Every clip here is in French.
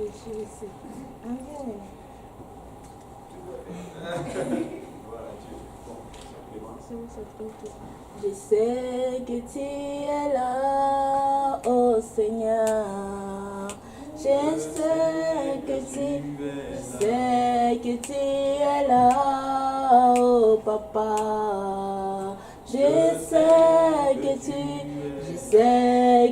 Je sais que tu es là, oh Seigneur. Je sais que tu es là, oh Papa. Je sais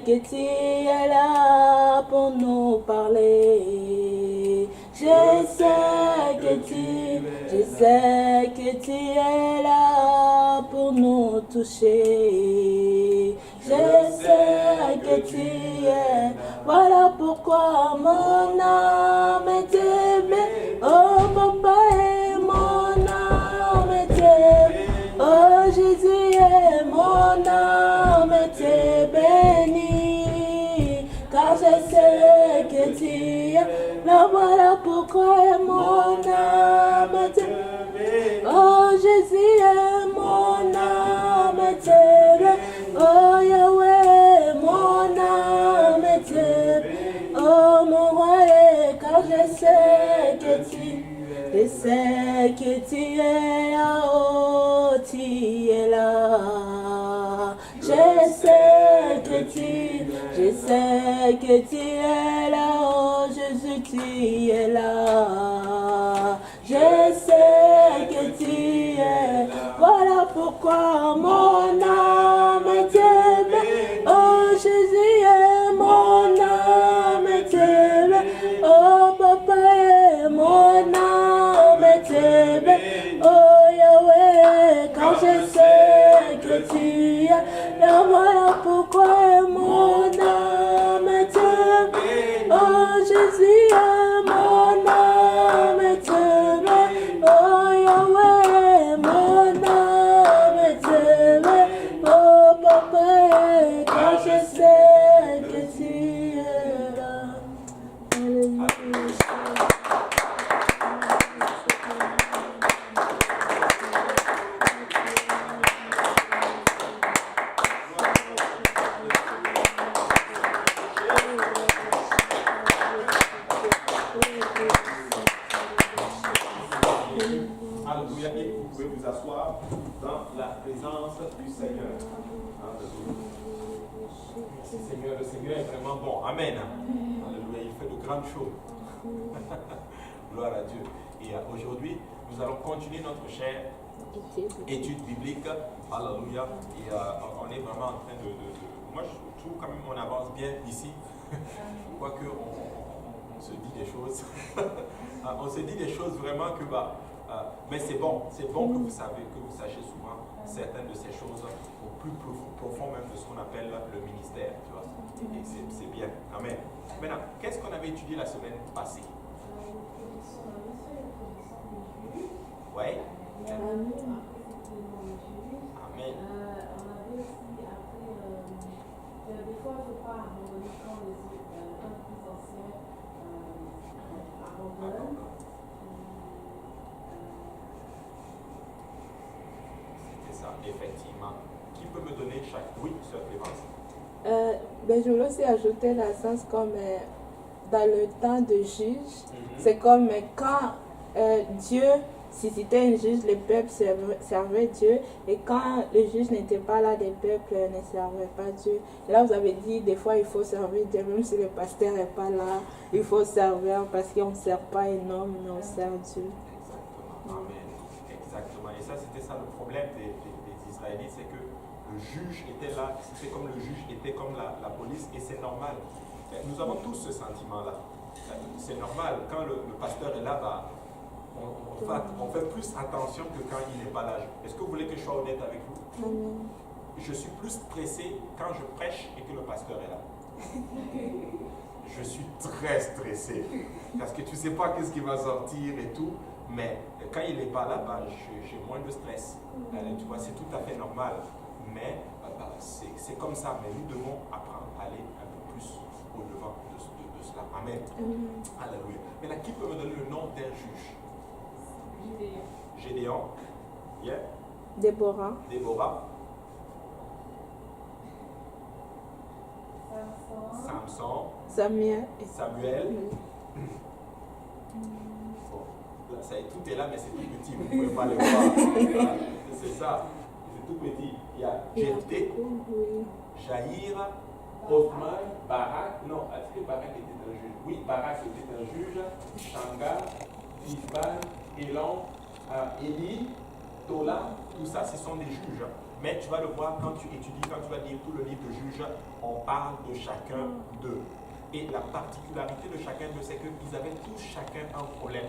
que tu es là pour nous parler. Je sais que tu es là pour nous toucher. Je sais que tu es, voilà pourquoi mon âme est aimée. Oh Papa et mon âme est aimée. Oh Jésus et mon âme est bénie. Car je sais que tu es là, voilà pourquoi mon âme est aimée. Oh Jésus et mon âme est aimée. Oh Yahweh, mon âme est aimée. Oh mon roi, car je sais que tu es là, oh tu es là. Je sais que tu es là, oh Jésus, tu es là. Je sais que tu es là, voilà pourquoi mon âme est aimée. Oh Jésus est mon âme est aimée. Oh Papa est mon âme est aimée. Oh Yahweh, quand je sais que tu es là, voilà pourquoi mon âme est aimée. Oh Jésus est mon âme est aimée. Oh Yahweh, mon âme est aimée. Oh Papa, quand je sais que tu es là. Alléluia. Alléluia. Et vous pouvez vous asseoir dans la présence du Seigneur. Alléluia. Merci Seigneur, le Seigneur est vraiment bon. Amen. Alléluia, il fait de grandes choses. Gloire à Dieu. Et aujourd'hui, nous allons continuer notre chère étude biblique. Alléluia. Et on est vraiment en train de... Moi, je trouve quand même qu'on avance bien ici. Quoique on se dit des choses. On se dit des choses vraiment que... mais c'est bon que vous sachiez souvent certaines de ces choses au plus profond même de ce qu'on appelle le ministère, tu vois. Et c'est bien. Amen. Maintenant, qu'est-ce qu'on avait étudié la semaine passée? Oui. Amen. On avait aussi appris des fois il ne faut pas abandonner quand les plus anciens abandonnent. Ça, effectivement. Qui peut me donner chaque... Oui, Sœur Clémence. Je voulais aussi ajouter la sens comme dans le temps de juge, c'est comme quand Dieu suscitait un juge, les peuples servaient Dieu, et quand le juge n'était pas là, les peuples ne servaient pas Dieu. Et là, vous avez dit, des fois, il faut servir Dieu, même si le pasteur n'est pas là, il faut servir parce qu'on ne sert pas un homme, mais on sert Dieu. Exactement. Amen. Exactement. Et ça, c'était ça le problème des Israélites, c'est que le juge était là, c'était comme le juge était comme la police, et c'est normal. Nous avons tous ce sentiment-là. C'est normal, quand le pasteur est là, on fait plus attention que quand il n'est pas là. Est-ce que vous voulez que je sois honnête avec vous? Je suis plus stressé quand je prêche et que le pasteur est là. Je suis très stressé, parce que tu ne sais pas qu'est-ce qui va sortir et tout. Mais quand il n'est pas là, j'ai moins de stress. Tu vois, c'est tout à fait normal. Mais c'est comme ça. Mais nous devons apprendre à aller un peu plus au-devant de cela. Amen. Alléluia. Maintenant, qui peut me donner le nom d'un juge? Gédéon. Yeah. Déborah. Samson. Samuel. Bon, là, tout est là, mais c'est tout petit, vous ne pouvez pas le voir. C'est ça, c'est tout petit. Il y a Jephthé, Jaïr, Othman, Barak. Non, est-ce que Barak était un juge? Oui, Barak était un juge. Shamgar, Ishban, Elan, Élie, Tola, tout ça, ce sont des juges. Mais tu vas le voir quand tu étudies, quand tu vas lire tout le livre de juges, on parle de chacun d'eux. Et la particularité de chacun d'eux, c'est qu'ils avaient tous chacun un problème.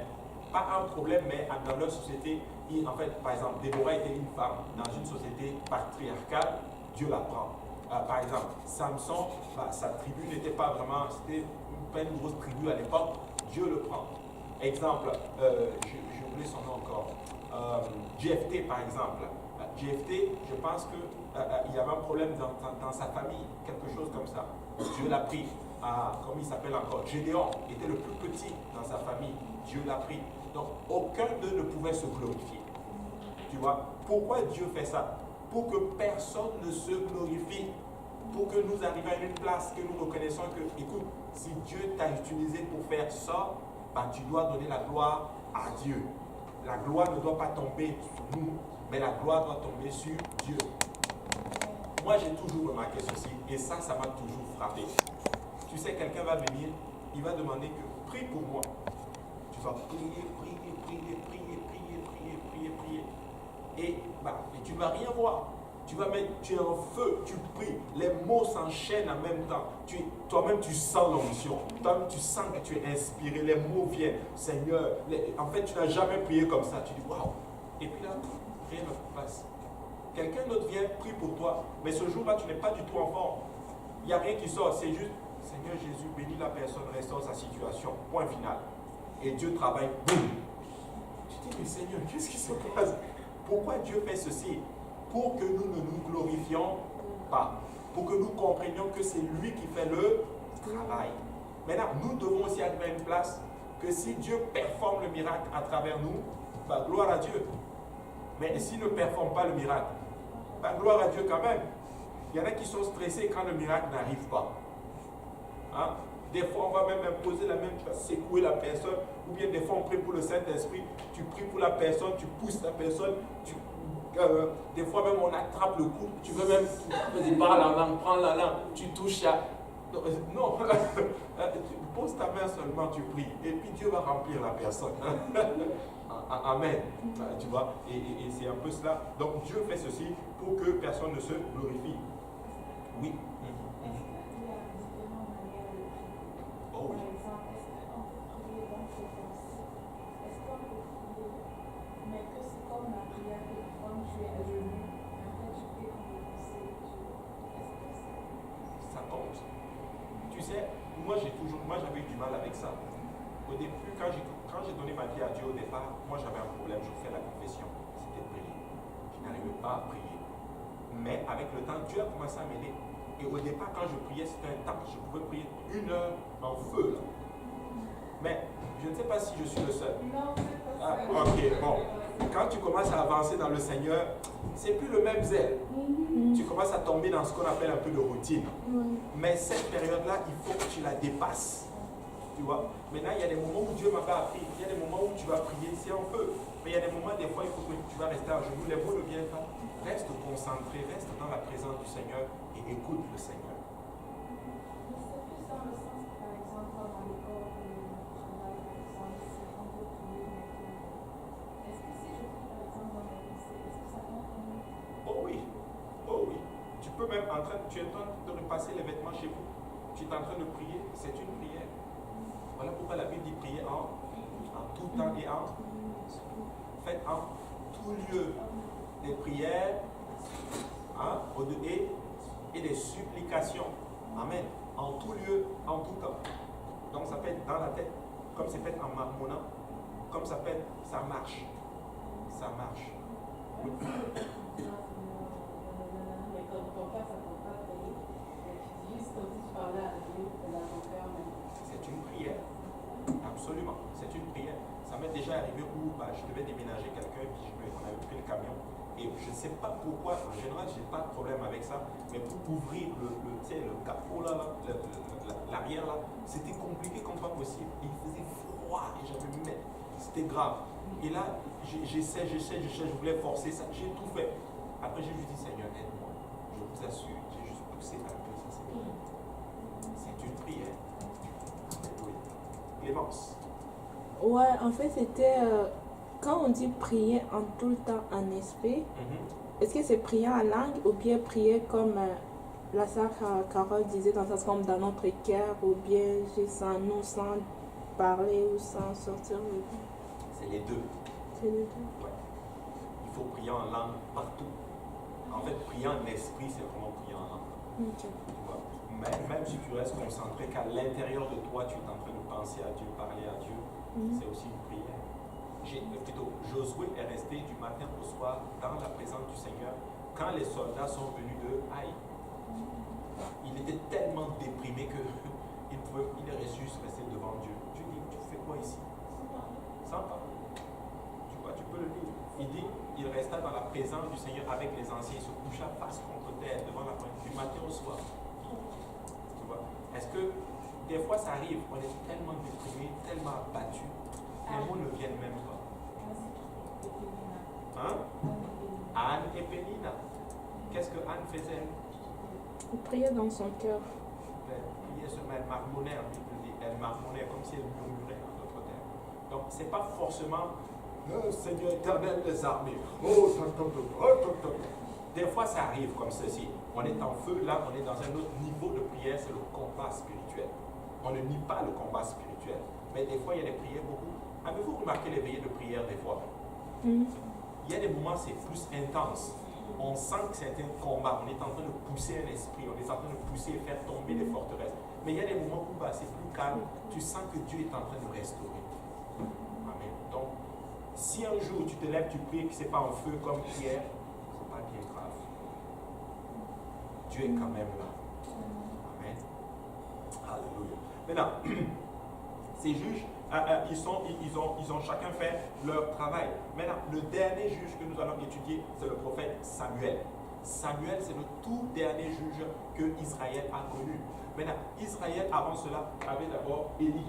Pas un problème, mais dans leur société, en fait, par exemple, Déborah était une femme dans une société patriarcale, Dieu la prend. Par exemple, Samson, sa tribu n'était pas vraiment, c'était pas une grosse tribu à l'époque, Dieu le prend. Exemple, j'ai oublié son nom encore, Jephthé par exemple. Jephthé, je pense qu'il y avait un problème dans sa famille, quelque chose comme ça. Dieu l'a pris. Comment il s'appelle encore? Gédéon était le plus petit dans sa famille. Dieu l'a pris. Donc, aucun d'eux ne pouvait se glorifier. Tu vois? Pourquoi Dieu fait ça? Pour que personne ne se glorifie. Pour que nous arrivions à une place que nous reconnaissons que, écoute, si Dieu t'a utilisé pour faire ça, tu dois donner la gloire à Dieu. La gloire ne doit pas tomber sur nous, mais la gloire doit tomber sur Dieu. Moi, j'ai toujours remarqué ceci, et ça m'a toujours frappé. Tu sais, quelqu'un va venir, il va demander que prie pour moi. Tu vas prier. Et tu ne vas rien voir. Tu es en feu, tu pries, les mots s'enchaînent en même temps. Toi-même, tu sens l'onction. Toi-même, tu sens que tu es inspiré, les mots viennent. Seigneur, en fait, tu n'as jamais prié comme ça. Tu dis, waouh. Et puis là, rien ne se passe. Quelqu'un d'autre vient, prie pour toi. Mais ce jour-là, tu n'es pas du tout en forme. Il n'y a rien qui sort. C'est juste, Seigneur Jésus, bénis la personne, restaure sa situation. Point final. Et Dieu travaille. Boum. Tu dis, mais Seigneur, qu'est-ce qui se passe? Pourquoi Dieu fait ceci? Pour que nous ne nous glorifions pas. Pour que nous comprenions que c'est lui qui fait le travail. Maintenant, nous devons aussi arriver à une place que si Dieu performe le miracle à travers nous, gloire à Dieu. Mais s'il ne performe pas le miracle, gloire à Dieu quand même. Il y en a qui sont stressés quand le miracle n'arrive pas. Hein? Des fois, on va même imposer la main, tu vas secouer la personne, ou bien des fois, on prie pour le Saint-Esprit, tu pries pour la personne, tu pousses la personne, des fois même, on attrape le cou, tu veux même, vas-y, parle en langue, prends la langue, tu touches à... Non, tu poses ta main seulement, tu pries, et puis Dieu va remplir la personne. Amen. Tu vois, et c'est un peu cela. Donc, Dieu fait ceci pour que personne ne se glorifie. Oui. Oh oui. Ça compte. Tu sais, moi j'avais eu du mal avec ça. Au début, quand j'ai donné ma vie à Dieu au départ, moi j'avais un problème, je fais la confession, c'était de prier. Je n'arrivais pas à prier. Mais avec le temps, Dieu a commencé à m'aider. Et au départ, quand je priais, c'était un temps. Je pouvais prier 1 heure en feu. Là. Mais je ne sais pas si je suis le seul. Non, c'est pas ça. Ok, bon. Quand tu commences à avancer dans le Seigneur, c'est plus le même zèle. Tu commences à tomber dans ce qu'on appelle un peu de routine. Mais cette période-là, il faut que tu la dépasses. Tu vois? Maintenant, il y a des moments où Dieu m'a pas appris. Il y a des moments où tu vas prier, c'est en feu. Mais il y a des moments, des fois, il faut que tu vas rester à genoux. Les mots ne viennent pas. Reste concentré, reste dans la présence du Seigneur et écoute le Seigneur. Mais c'est plus dans le sens, par exemple, dans l'école, travail, par exemple, c'est un peu prier, mais est-ce que si je prie, par exemple, dans le lycée, est-ce que ça compte quand même? Oh oui, oh oui. Tu peux même tu es en train de repasser les vêtements chez vous. Tu es en train de prier, c'est une prière. Voilà pourquoi la Bible dit prier en tout temps et faites en tout lieu des prières et des supplications. Amen. En tout lieu, en tout temps. Donc ça peut être dans la tête, comme c'est fait en marmonnant, comme ça peut être, ça marche. Ça marche. Oui. Mais quand ton père, ça ne peut pas payer. Juste comme si tu parlais à Dieu, dans ton cœur même. C'est une prière. Absolument. C'est une prière. Ça m'est déjà arrivé où je devais déménager quelqu'un, puis on avait pris le camion. Et je ne sais pas pourquoi, en général, je n'ai pas de problème avec ça, mais pour ouvrir tu sais, le capot là, l'arrière là, c'était compliqué comme pas possible. Il faisait froid et j'avais mis, c'était grave. Et là, j'essaie, je voulais forcer ça, j'ai tout fait. Après, j'ai juste dit, Seigneur, aide-moi. Je vous assure, j'ai juste poussé un peu ça, c'est une prière. Alléluia. Clémence. Ouais, en fait, c'était quand on dit prier en tout le temps en esprit, est-ce que c'est prier en langue ou bien prier comme la sœur Carole disait, dans le sens comme dans notre cœur, ou bien juste sans parler ou sans sortir le nom? C'est les deux. C'est les deux. Ouais. Il faut prier en langue partout. En fait, prier en esprit, c'est vraiment prier en langue. Okay. Tu vois? Même si tu restes concentré qu'à l'intérieur de toi, tu es en train de penser à Dieu, parler à Dieu, c'est aussi une prière. Josué est resté du matin au soir dans la présence du Seigneur quand les soldats sont venus de Haï. Il était tellement déprimé qu'il est juste resté devant Dieu. Dieu dit, tu fais quoi ici? Sans parler. Tu vois, tu peux le lire. Il dit, il resta dans la présence du Seigneur avec les anciens, il se coucha face contre terre devant la pointe du matin au soir. Tu vois? Est-ce que des fois ça arrive, on est tellement déprimé, tellement abattu, les mots ne viennent même pas. Hein? Anne et Pénina. Qu'est-ce que Anne faisait? Il priait dans son cœur. Elle marmonnait, elle marmonnait comme si elle murmurait en d'autres termes. Donc, ce n'est pas forcément Seigneur éternel des armées. Oh, des fois, ça arrive comme ceci. On est en feu, là, on est dans un autre niveau de prière, c'est le combat spirituel. On ne nie pas le combat spirituel. Mais des fois, il y a des prières beaucoup. Avez-vous remarqué les veillées de prière des fois? Il y a des moments, c'est plus intense. On sent que c'est un combat. On est en train de pousser un esprit. On est en train de pousser et faire tomber des forteresses. Mais il y a des moments où c'est plus calme. Tu sens que Dieu est en train de restaurer. Amen. Donc, si un jour tu te lèves, tu pries et que ce n'est pas en feu comme hier, ce n'est pas bien grave. Dieu est quand même là. Amen. Alléluia. Maintenant, ces juges, ils ont chacun fait leur travail. Maintenant, le dernier juge que nous allons étudier, c'est le prophète Samuel. Samuel, c'est le tout dernier juge que Israël a connu. Maintenant, Israël, avant cela, avait d'abord Élie.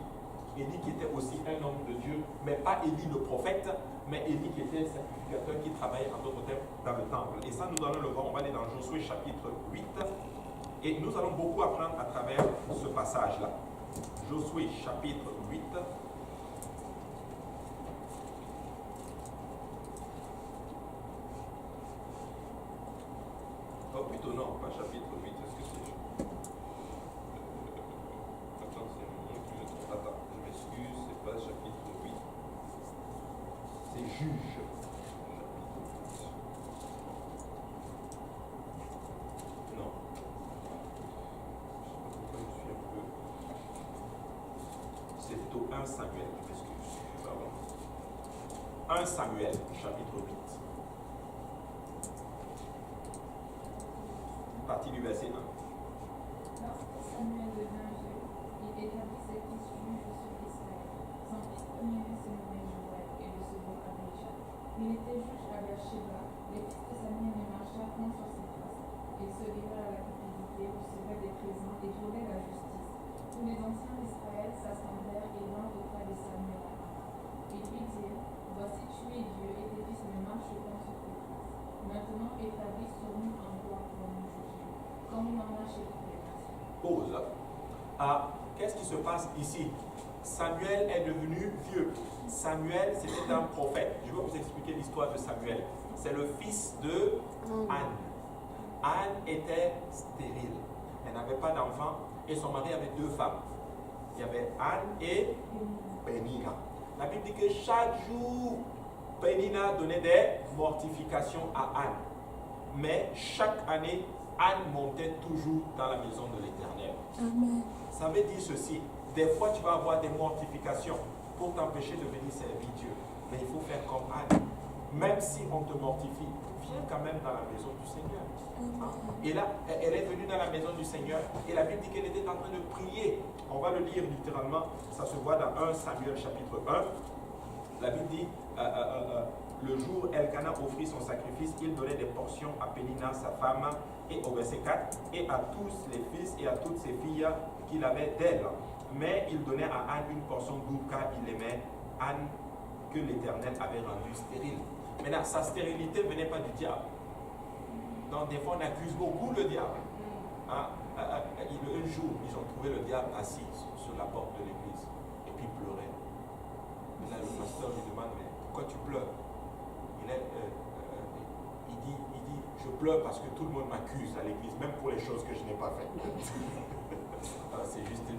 Élie qui était aussi un homme de Dieu, mais pas Élie le prophète, mais Élie qui était sacrificateur qui travaillait en d'autres termes dans le temple. Et ça, nous allons le voir, on va aller dans Josué chapitre 8. Et nous allons beaucoup apprendre à travers ce passage-là. Josué chapitre 8. Oh, plutôt non, pas chapitre 8, est-ce que c'est... Attends, c'est moi qui me trompe. Attends, je m'excuse, c'est pas chapitre 8. C'est juge. Non. Je sais pas pourquoi je suis un peu... C'est plutôt 1 Samuel, je m'excuse. Pardon. 1 Samuel, chapitre 8. Partie du verset 1. Lorsque Samuel devint vieux, il établit ses fils juges sur Israël. Son fils premier-né se nommait Joël et le second Abijah. Il était juge à Beersheba. Les fils de Samuel ne marchèrent point sur ses traces. Ils se livrèrent à la cupidité, recevaient des présents et violaient la justice. Tous les anciens d'Israël s'assemblèrent et vinrent auprès de Samuel à Rama. Ils lui dirent, voici tu es Dieu et tes fils ne marchent point sur tes traces. Maintenant établis sur nous un roi pour nous juger, comme il en a chez toutes les nations. Pause. Qu'est-ce qui se passe ici? Samuel est devenu vieux. Samuel, c'était un prophète. Je vais vous expliquer l'histoire de Samuel. C'est le fils de Anne. Anne était stérile. Elle n'avait pas d'enfant et son mari avait 2 femmes. Il y avait Anne et Pénina. La Bible dit que chaque jour, Pénina donnait des mortifications à Anne. Mais chaque année, Anne montait toujours dans la maison de l'Éternel. Amen. Ça veut dire ceci. Des fois, tu vas avoir des mortifications pour t'empêcher de venir servir Dieu. Mais il faut faire comme Anne. Même si on te mortifie, viens quand même dans la maison du Seigneur. Et là, elle est venue dans la maison du Seigneur et la Bible dit qu'elle était en train de prier. On va le lire littéralement. Ça se voit dans 1 Samuel chapitre 1. La Bible dit, le jour où Elkana offrit son sacrifice, il donnait des portions à Pénina, sa femme, et au verset 4, et à tous les fils et à toutes ses filles qu'il avait d'elle. Mais il donnait à Anne une portion double car il aimait Anne que l'Éternel avait rendue stérile. Maintenant, sa stérilité ne venait pas du diable. Donc, des fois, on accuse beaucoup le diable. Un jour, ils ont trouvé le diable assis sur la porte de l'église et puis il pleurait. Et là, le pasteur lui demande, mais pourquoi tu pleures? Il dit, je pleure parce que tout le monde m'accuse à l'église, même pour les choses que je n'ai pas faites. C'est juste une...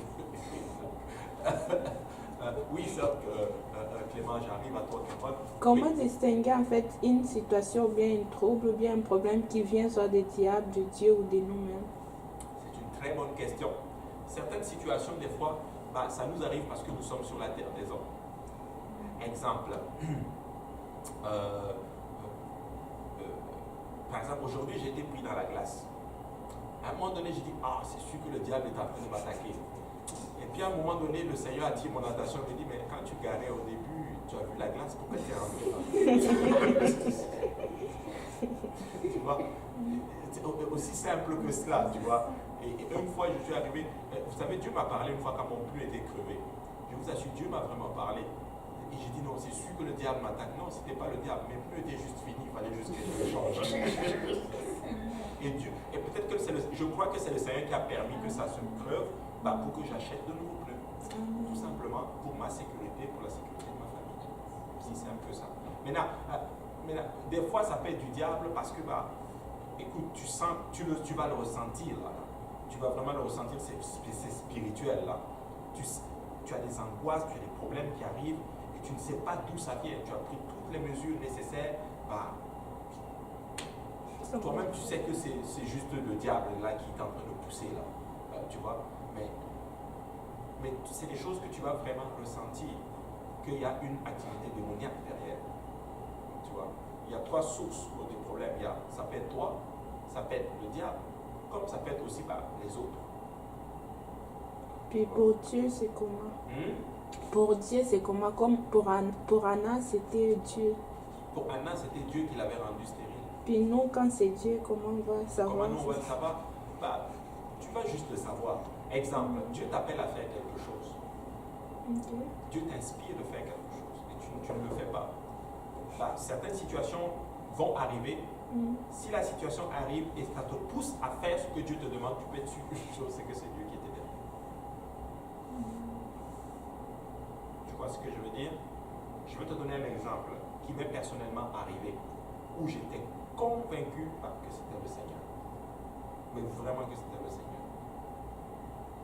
oui, ça, Clément, j'arrive à toi. Comment Oui. distinguer en fait une situation ou bien un trouble ou bien un problème qui vient soit des diables, de Dieu ou de nous-mêmes? C'est une très bonne question. Certaines situations, des fois, ça nous arrive parce que nous sommes sur la terre des hommes. Exemple. Par exemple, aujourd'hui, j'ai été pris dans la glace. À un moment donné, j'ai dit, c'est sûr que le diable est en train de m'attaquer. Et puis à un moment donné, le Seigneur a attiré mon attention. Il me dit, mais quand tu garais au début, tu as vu la glace, pourquoi tu es rentré là? Tu vois, c'est aussi simple que cela, tu vois. Et une fois, je suis arrivé, vous savez, Dieu m'a parlé une fois quand mon pneu était crevé. Je vous assure, Dieu m'a vraiment parlé. Et j'ai dit, non, c'est sûr que le diable m'attaque. Non, ce n'était pas le diable, mes pneus étaient juste finis, il fallait juste que je les change. Et peut-être que je crois que c'est le Seigneur qui a permis que ça se creve pour que j'achète de nouveaux pneus. Tout simplement pour ma sécurité, pour la sécurité de ma famille. Si simple que ça. Maintenant, des fois, ça peut être du diable parce que, écoute, tu vas le ressentir là. Tu vas vraiment le ressentir, c'est spirituel là. Tu as des angoisses, tu as des problèmes qui arrivent et tu ne sais pas d'où ça vient. Tu as pris toutes les mesures nécessaires. Toi-même, tu sais que c'est juste le diable là qui est en train de pousser là. Tu vois, mais c'est des choses que tu vas vraiment ressentir, qu'il y a une activité démoniaque derrière. Tu vois, il y a trois sources des problèmes. Ça peut être toi, ça peut être le diable, comme ça peut être aussi les autres. Puis pour Dieu, c'est comment? Pour Dieu, c'est comment? Comme pour Anna, c'était Dieu. Pour Anna, c'était Dieu qui l'avait rendue stérile. Puis nous, quand c'est Dieu, comment on va savoir? Comment nous, on va le savoir? Tu vas juste le savoir. Exemple, Dieu t'appelle à faire quelque chose. Okay. Dieu t'inspire de faire quelque chose et tu ne le fais pas. Certaines situations vont arriver. Si la situation arrive et ça te pousse à faire ce que Dieu te demande, tu peux être sûr qu'une chose, c'est que c'est Dieu qui était derrière. Tu vois ce que je veux dire? Je vais te donner un exemple qui m'est personnellement arrivé, où j'étais convaincu que c'était le Seigneur. Mais vraiment que c'était le Seigneur.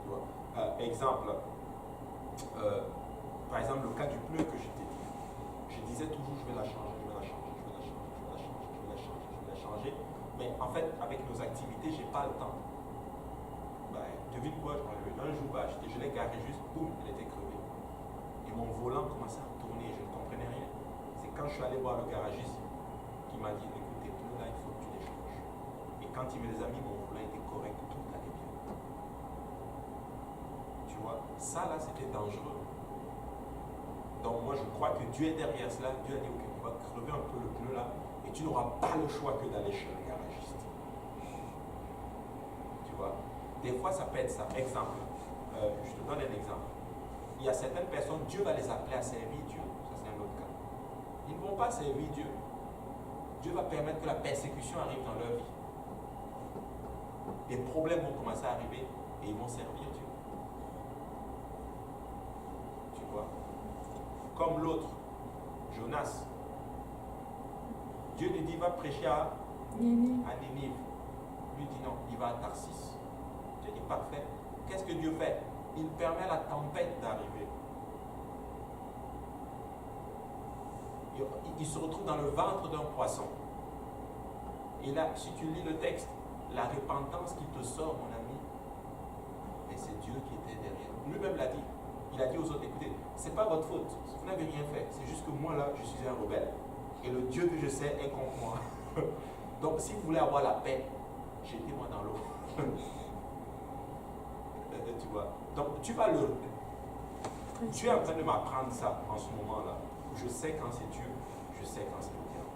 Tu vois? Exemple, par exemple, le cas du pneu que je t'ai dit. Je disais toujours, je vais la changer, je vais la changer, je vais la changer, je vais la changer, je vais la changer, je vais la changer. Mais en fait, avec nos activités, je n'ai pas le temps. Devine quoi, un jour, je l'ai garé juste, boum, elle était crevée. Et mon volant commençait à tourner, je ne comprenais rien. C'est quand je suis allé voir le garagiste qui m'a dit, écoute, tes pneus là, il faut que tu les changes. Et quand il me les a mis, mon volant était correct, tout allait bien. Tu vois, ça là, c'était dangereux. Donc moi, je crois que Dieu est derrière cela. Dieu a dit, ok, tu vas crever un peu le pneu là, et tu n'auras pas le choix que d'aller chez le garagiste. Tu vois, des fois, ça peut être ça. Exemple, je te donne un exemple. Il y a certaines personnes, Dieu va les appeler à servir Dieu. Ça, c'est un autre cas. Ils ne vont pas servir Dieu. Dieu va permettre que la persécution arrive dans leur vie. Des problèmes vont commencer à arriver et ils vont servir Dieu. Tu vois? Comme l'autre, Jonas. Dieu lui dit, va prêcher à Ninive. Lui dit non, il va à Tarsis. Dieu dit, parfait. Qu'est-ce que Dieu fait? Il permet à la tempête d'arriver. Il se retrouve dans le ventre d'un poisson. Et là, si tu lis le texte, la repentance qui te sort, mon ami, mais c'est Dieu qui était derrière. Lui-même l'a dit. Il a dit aux autres, écoutez, c'est pas votre faute. Vous n'avez rien fait. C'est juste que moi, là, je suis un rebelle. Et le Dieu que je sais est contre moi. Donc, si vous voulez avoir la paix, jetez-moi dans l'eau. Tu vois. Donc, tu vas Tu es en train de m'apprendre ça en ce moment-là. Je sais quand c'est Dieu, je sais quand c'est le diable.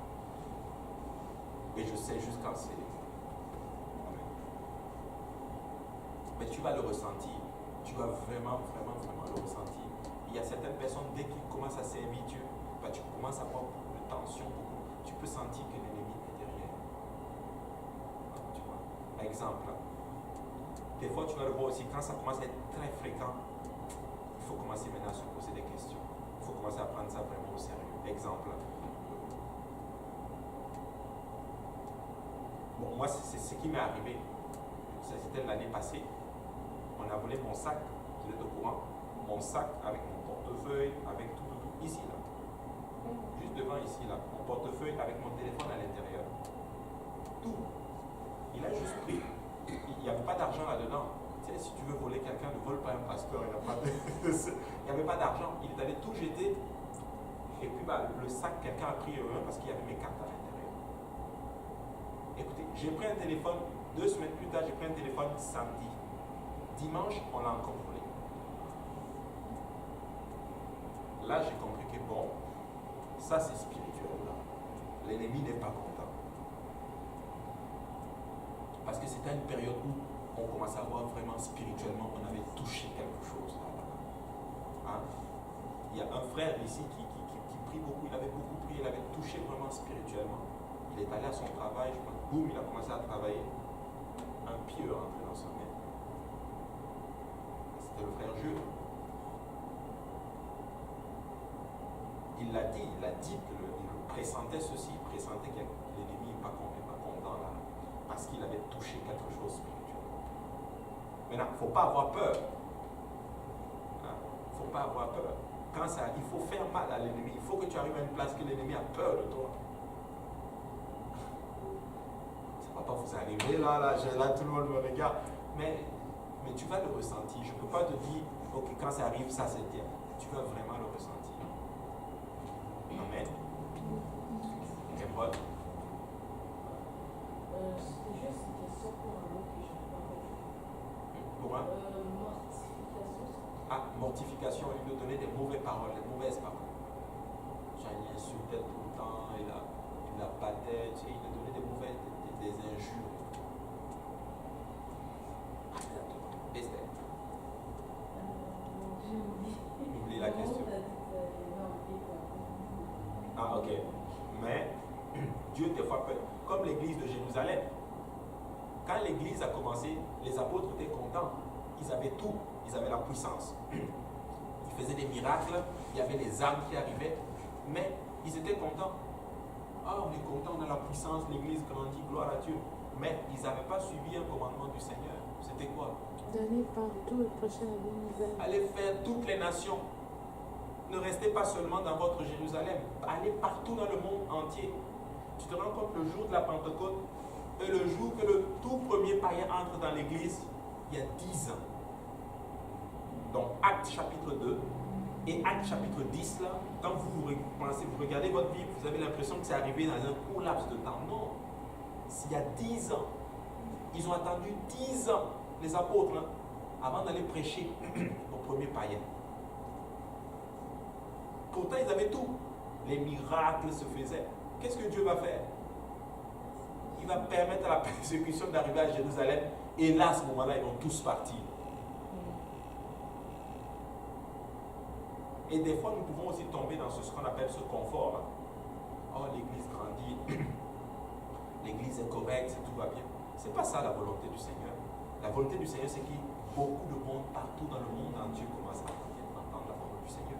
Et je sais juste quand c'est. Amen. Mais tu vas le ressentir. Tu vas vraiment le ressentir. Il y a certaines personnes, dès qu'ils commencent à servir Dieu, bah, tu commences à avoir beaucoup de tension, tu peux sentir que l'ennemi est derrière. Tu vois. Par exemple, des fois tu vas le voir aussi, quand ça commence à être très fréquent, il faut commencer maintenant à se poser des questions. Il faut commencer à prendre ça vraiment au sérieux. Exemple. Bon, moi, c'est ce qui m'est arrivé. Ça, c'était l'année passée. On a volé mon sac, vous êtes au courant? Mon sac avec mon portefeuille, avec tout, ici, là. Juste devant, ici, là. Mon portefeuille avec mon téléphone à l'intérieur. Tout. Il a juste pris. Il n'y avait pas d'argent là-dedans. Tu sais, si tu veux voler quelqu'un, ne vole pas un pasteur. Il n'y avait pas d'argent. Il est allé tout jeter. Et puis, bah, le sac, quelqu'un a pris un parce qu'il y avait mes cartes à l'intérieur. Écoutez, j'ai pris un téléphone. 2 semaines plus tard, j'ai pris un téléphone samedi. Dimanche, on l'a encore volé. Là, j'ai compris que bon, ça c'est spirituel là. L'ennemi n'est pas content. Parce que c'était une période où on commençait à voir vraiment spirituellement, on avait touché quelque chose là. Hein? Il y a un frère ici qui prie beaucoup, il avait beaucoup prié, il avait touché vraiment spirituellement. Il est allé à son travail, je pense, boum, il a commencé à travailler. Un pieu est rentré dans sa main. C'était le frère Jules. Il l'a dit qu'il pressentait ceci, il pressentait que l'ennemi n'est pas content là, parce qu'il avait touché quelque chose spirituel. Maintenant, il ne faut pas avoir peur. Il ne faut pas avoir peur. Quand ça, il faut faire mal à l'ennemi. Il faut que tu arrives à une place que l'ennemi a peur de toi. Ça ne va pas vous arriver là, tout le monde me regarde. Mais tu vas le ressentir. Je ne peux pas te dire, ok, quand ça arrive, ça c'est bien. Tu vas vraiment le ressentir. Amen. Et Paul. C'est juste une question pour un mot que je n'ai pas compris. Pour un Mortification. Ah, mortification, il lui donnait des mauvaises paroles, des mauvaises paroles. Genre, il insultait tout le temps, il la battait, tu sais, il lui donnait des injures. Esther. Oublie la question. Ah, ok. Mais Dieu des fois peut. Comme l'église de Jérusalem. Quand l'église a commencé, les apôtres étaient contents. Ils avaient tout. Ils avaient la puissance. Ils faisaient des miracles. Il y avait les âmes qui arrivaient. Mais ils étaient contents. Ah, on est content, on a la puissance, l'église grandit, gloire à Dieu. Mais ils n'avaient pas suivi un commandement du Seigneur. C'était quoi? D'aller partout et prêcher la bonne nouvelle. Allez faire toutes les nations. Ne restez pas seulement dans votre Jérusalem. Allez partout dans le monde entier. Tu te rends compte, le jour de la Pentecôte est le jour que le tout premier païen entre dans l'église, il y a 10 ans. Donc, Actes chapitre 2 et Actes chapitre 10, là, quand vous regardez votre Bible, vous avez l'impression que c'est arrivé dans un court laps de temps. Non. Il y a 10 ans. Ils ont attendu 10 ans, les apôtres, hein, avant d'aller prêcher au premier païen. Pourtant, ils avaient tout. Les miracles se faisaient. Qu'est-ce que Dieu va faire? Il va permettre à la persécution d'arriver à Jérusalem. Et là, à ce moment-là, ils vont tous partir. Et des fois, nous pouvons aussi tomber dans ce qu'on appelle ce confort. Là. Oh, l'église grandit. L'église est correcte, tout va bien. Ce n'est pas ça la volonté du Seigneur. La volonté du Seigneur, c'est que beaucoup de monde, partout dans le monde entier, commence à entendre la parole du Seigneur.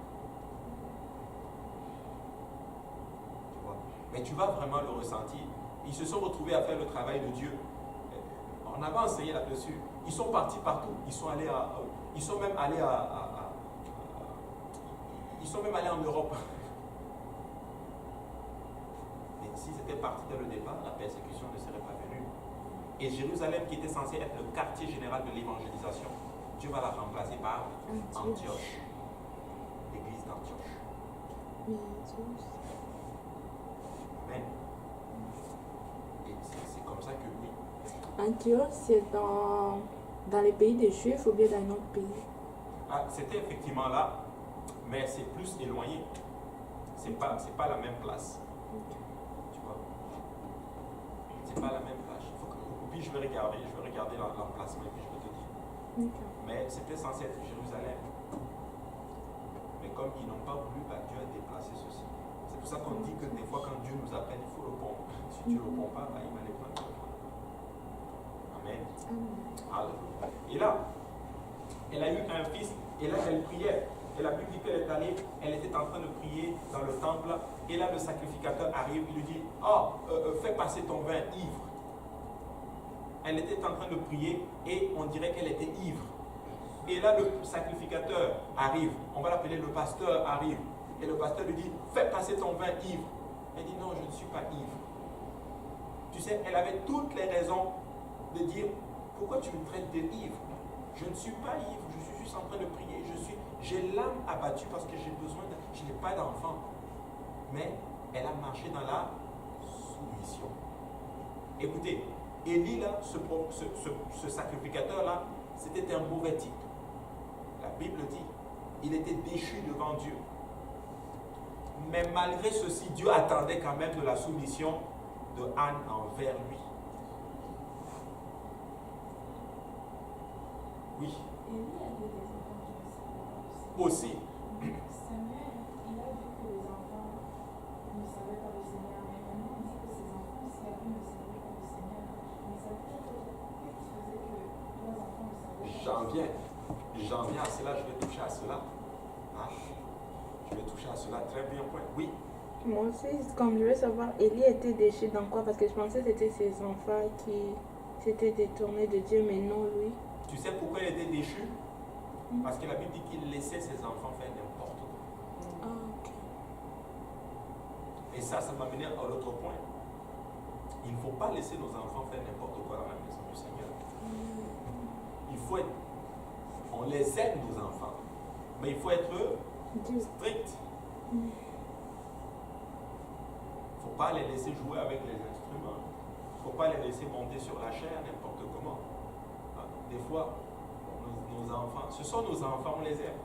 Mais tu vas vraiment le ressentir. Ils se sont retrouvés à faire le travail de Dieu. On avait enseigné là-dessus. Ils sont partis partout. Ils sont même allés en Europe. Mais s'ils étaient partis dès le départ, la persécution ne serait pas venue. Et Jérusalem, qui était censé être le quartier général de l'évangélisation, Dieu va la remplacer par Antioche. L'église d'Antioche. Amen. Et c'est comme ça que oui. Antioche, c'est dans les pays des Juifs ou bien dans un autre pays? Ah, c'était effectivement là. mais c'est plus éloigné. C'est pas la même place. Tu vois? C'est pas la même place. Puis je vais regarder l'emplacement et puis je vais te dire. Mais c'était censé être Jérusalem. Mais comme ils n'ont pas voulu, Dieu a déplacé ceci. C'est pour ça qu'on dit que des fois quand Dieu nous appelle, il faut répondre. Si tu ne réponds pas, il va les prendre. Amen. Alléluia. Et là, elle a eu un fils, et là elle priait. Et la Bible dit qu'elle est allée, elle était en train de prier dans le temple, et là le sacrificateur arrive, il lui dit, fais passer ton vin ivre. Elle était en train de prier, et on dirait qu'elle était ivre. Et là le sacrificateur arrive, on va l'appeler le pasteur arrive, et le pasteur lui dit, fais passer ton vin ivre. Elle dit, non, je ne suis pas ivre. Tu sais, elle avait toutes les raisons de dire, pourquoi tu me traites de ivre? Je ne suis pas ivre, je suis juste en train de prier, j'ai l'âme abattue parce que je n'ai pas d'enfant. Mais elle a marché dans la soumission. Écoutez, Élie là, ce sacrificateur là, c'était un mauvais type. La Bible dit, il était déchu devant Dieu. Mais malgré ceci, Dieu attendait quand même de la soumission de Anne envers lui. Oui. Aussi. Samuel, il a vu que les enfants ne savaient pas le Seigneur, mais maintenant on dit que ces enfants aussi ne savaient pas le Seigneur. Mais ça veut dire que qui faisait que leurs enfants ne savaient pas. J'en viens à cela, je vais toucher à cela. Je vais toucher à cela, très bien, point. Oui. Moi aussi, comme je veux savoir, Élie était déchu dans quoi? Parce que je pensais que c'était ses enfants qui s'étaient détournés de Dieu, mais non lui. Tu sais pourquoi il était déchu? Parce que la Bible dit qu'il laissait ses enfants faire n'importe quoi. Ok. Et ça m'a mené à l'autre point. Il ne faut pas laisser nos enfants faire n'importe quoi dans la maison du Seigneur. Il faut être... On les aime, nos enfants. Mais il faut être strict. Il ne faut pas les laisser jouer avec les instruments. Il ne faut pas les laisser monter sur la chair n'importe comment. Des fois, nos enfants, ce sont nos enfants, on les aime,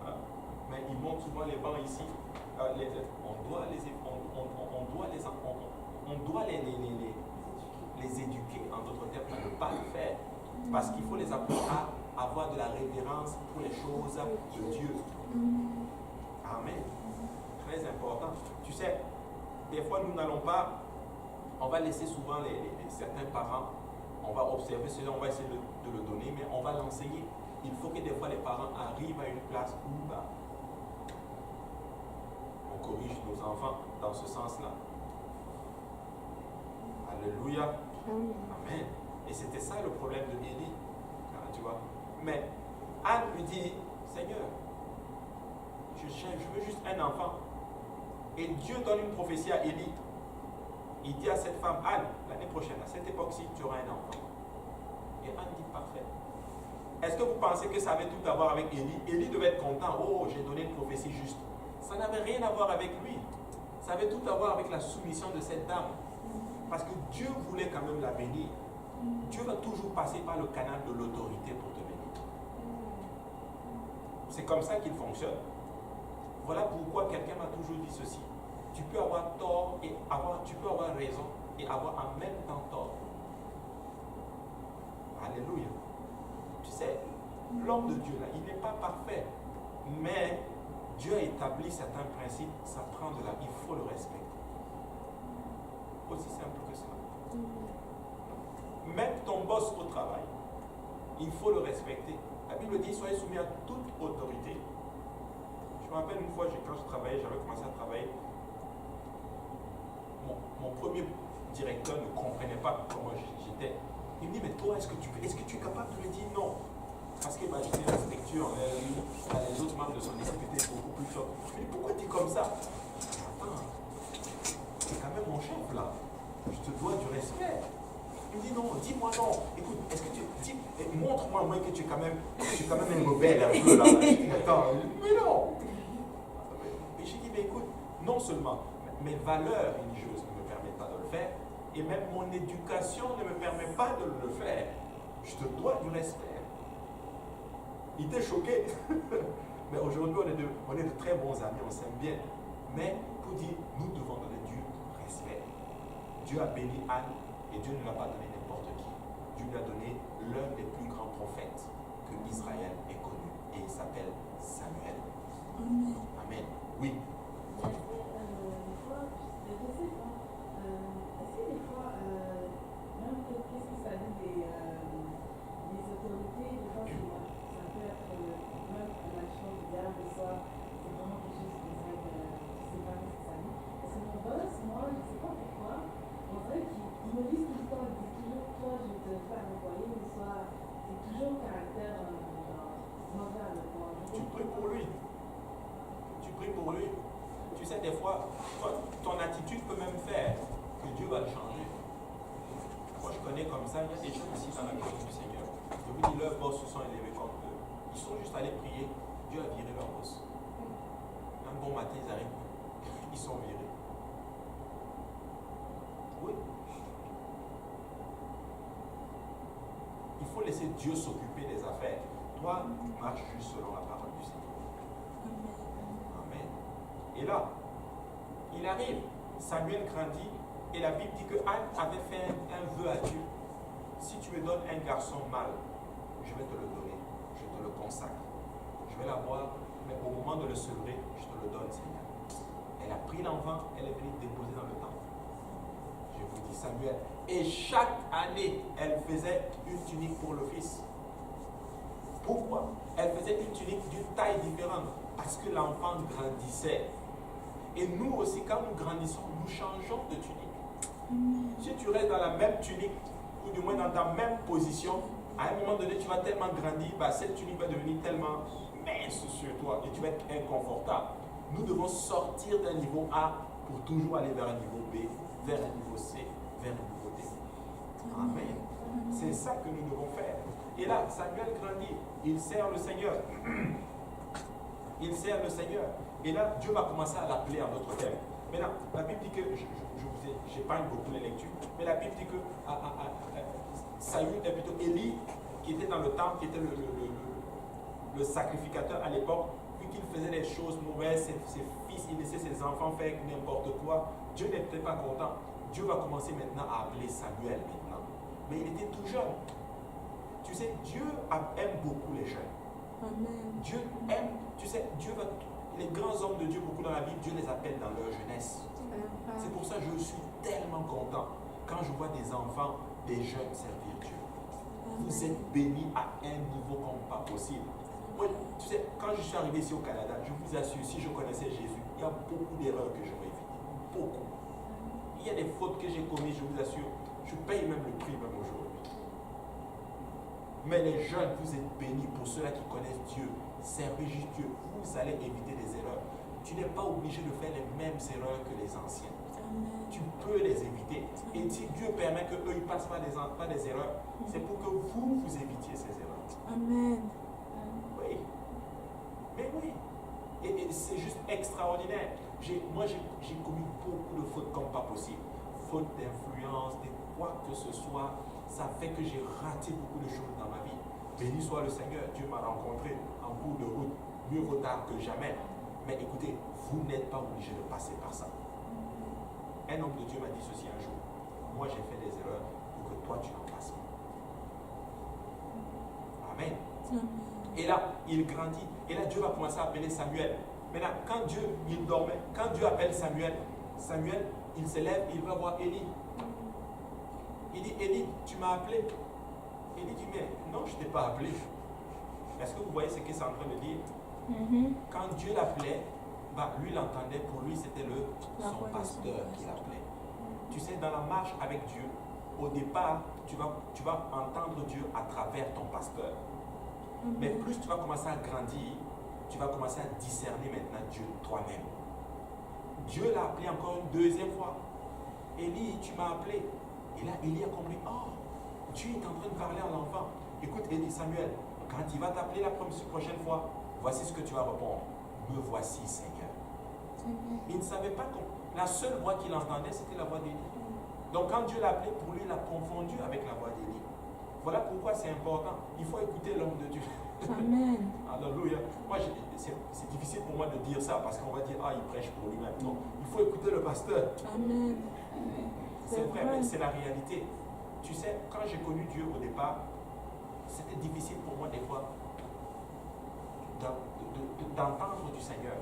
mais ils montent souvent les bancs ici. On doit les éduquer, en d'autres termes, à ne pas le faire. Parce qu'il faut les apprendre à avoir de la révérence pour les choses de Dieu. Amen. Très important. Tu sais, des fois, nous n'allons pas, on va laisser souvent certains parents, on va observer cela, on va essayer de le donner, mais on va l'enseigner. Il faut que des fois les parents arrivent à une place où on corrige nos enfants dans ce sens-là. Alléluia. Amen. Et c'était ça le problème de Élie. Tu vois. Mais Anne lui dit, Seigneur, je veux juste un enfant. Et Dieu donne une prophétie à Élie. Il dit à cette femme, Anne, l'année prochaine, à cette époque-ci, tu auras un enfant. Et Anne dit, parfait. Est-ce que vous pensez que ça avait tout à voir avec Élie? Élie devait être content. Oh, j'ai donné une prophétie juste. Ça n'avait rien à voir avec lui. Ça avait tout à voir avec la soumission de cette dame. Parce que Dieu voulait quand même la bénir. Dieu va toujours passer par le canal de l'autorité pour te bénir. C'est comme ça qu'il fonctionne. Voilà pourquoi quelqu'un m'a toujours dit ceci. Tu peux avoir tort et tu peux avoir raison et avoir en même temps tort. Alléluia. Tu sais, l'homme de Dieu là, il n'est pas parfait. Mais Dieu a établi certains principes, ça prend de la vie, il faut le respecter. Aussi simple que ça. Même ton boss au travail, il faut le respecter. La Bible dit, soyez soumis à toute autorité. Je me rappelle une fois, quand je travaillais, j'avais commencé à travailler, mon premier directeur ne comprenait pas comment j'étais. Il me dit, mais toi, est-ce que tu es capable de me dire non? Parce que j'étais respectueux envers lui, les autres membres de son équipe étaient beaucoup plus forts. Je lui dis, pourquoi tu es comme ça? Attends, c'est quand même mon chef là. Je te dois du respect. Il me dit non, dis-moi non. Écoute, est-ce que montre-moi au moins que tu es quand même un rebelle un peu là. Attends, mais non. Et j'ai dit, mais écoute, non seulement mes valeurs religieuses ne me permettent pas de le faire, et même mon éducation ne me permet pas de le faire. Je te dois du respect. Il était choqué. Mais aujourd'hui, on est de très bons amis, on s'aime bien. Mais pour dire, nous devons donner du respect. Dieu a béni Anne et Dieu ne lui a pas donné n'importe qui. Dieu lui a donné l'un des plus grands prophètes que Israël ait connu. Et il s'appelle Samuel. Amen. Oui. Tu pries pour lui. Tu pries pour lui. Tu sais, des fois, ton attitude peut même faire que Dieu va le changer. Moi, je connais comme ça, il y a des gens ici dans la maison du Seigneur. Je vous dis, leurs boss se sont élevés comme eux. Ils sont juste allés prier. Dieu a viré leur boss. Un bon matin, ils arrivent. Ils sont virés. Oui. Il faut laisser Dieu s'occuper des affaires. Toi, marche juste selon la parole du Seigneur. Amen. Et là, il arrive, Samuel grandit, et la Bible dit que Anne avait fait un vœu à Dieu. Si tu me donnes un garçon mâle, je vais te le donner, je te le consacre. Je vais l'avoir, mais au moment de le sevrer, je te le donne, Seigneur. Elle a pris l'enfant, elle est venue le déposer dans le temple. Je vous dis Samuel. Et chaque année, elle faisait une tunique pour le fils. Pourquoi? Elle faisait une tunique d'une taille différente. Parce que l'enfant grandissait. Et nous aussi, quand nous grandissons, nous changeons de tunique. Si tu restes dans la même tunique, ou du moins dans ta même position, à un moment donné, tu vas tellement grandir, cette tunique va devenir tellement mince sur toi et tu vas être inconfortable. Nous devons sortir d'un niveau A pour toujours aller vers un niveau B, vers un niveau C, vers un niveau D. Amen. C'est ça que nous devons faire. Et là, Samuel grandit, il sert le Seigneur. Il sert le Seigneur. Et là, Dieu va commencer à l'appeler en d'autres termes. Maintenant, la Bible dit que, j'épargne beaucoup les lectures, mais la Bible dit que Saül est plutôt Élie, qui était dans le temple, qui était le sacrificateur à l'époque, vu qu'il faisait des choses mauvaises, ses fils, il laissait ses enfants faire n'importe quoi, Dieu n'était pas content. Dieu va commencer maintenant à appeler Samuel maintenant. Mais il était tout jeune. Tu sais, Dieu aime beaucoup les jeunes. Amen. Dieu aime, tu sais, les grands hommes de Dieu, beaucoup dans la Bible, Dieu les appelle dans leur jeunesse. C'est pour ça que je suis tellement content quand je vois des enfants, des jeunes servir Dieu. Vous êtes bénis à un niveau comme pas possible. Moi, tu sais, quand je suis arrivé ici au Canada, je vous assure, si je connaissais Jésus, il y a beaucoup d'erreurs que j'aurais évitées. Beaucoup. Il y a des fautes que j'ai commises, je vous assure, je paye même le prix même aujourd'hui. Mais les jeunes, vous êtes bénis. Pour ceux-là qui connaissent Dieu, servez juste Dieu. Vous allez éviter des erreurs. Tu n'es pas obligé de faire les mêmes erreurs que les anciens. Amen. Tu peux les éviter. Et si Dieu permet qu'eux ils passent par des erreurs, c'est pour que vous évitiez ces erreurs. Amen. Oui. Mais oui. Et c'est juste extraordinaire. Moi, j'ai commis beaucoup de fautes comme pas possible. Fautes d'influence, de quoi que ce soit. Ça fait que j'ai raté beaucoup de choses dans ma vie. Béni soit le Seigneur. Dieu m'a rencontré en cours de route. Mieux vaut tard que jamais. Mais écoutez, vous n'êtes pas obligé de passer par ça. Un homme de Dieu m'a dit ceci un jour. Moi, j'ai fait des erreurs pour que toi, tu n'en fasses pas. Amen. Et là, il grandit. Et là, Dieu va commencer à appeler Samuel. Maintenant, quand Dieu, il dormait, quand Dieu appelle Samuel, Samuel, il se lève, il va voir Élie. Il dit, Élie, tu m'as appelé. Élie dit, mais non, je ne t'ai pas appelé. Est-ce que vous voyez ce qu'il est en train de dire? Quand Dieu l'appelait, lui l'entendait, pour lui c'était son pasteur qui l'appelait. Tu sais, dans la marche avec Dieu, au départ, tu vas entendre Dieu à travers ton pasteur. Mais plus tu vas commencer à grandir, tu vas commencer à discerner maintenant Dieu toi-même. Dieu l'a appelé encore une deuxième fois. Élie, tu m'as appelé. Et là, Élie a compris, oh, Dieu est en train de parler à l'enfant. Écoute, Élie, Samuel, quand il va t'appeler la prochaine fois, voici ce que tu vas répondre. Me voici, Seigneur. Il ne savait pas que la seule voix qu'il entendait, c'était la voix d'Élie. Donc quand Dieu l'a appelé, pour lui, il l'a confondu avec la voix d'Élie. Voilà pourquoi c'est important. Il faut écouter l'homme de Dieu. Amen. Alléluia. Moi, c'est difficile pour moi de dire ça parce qu'on va dire, ah, il prêche pour lui-même. Non, il faut écouter le pasteur. Amen. C'est vrai, mais c'est la réalité. Tu sais, quand j'ai connu Dieu au départ, c'était difficile pour moi des fois d'entendre du Seigneur.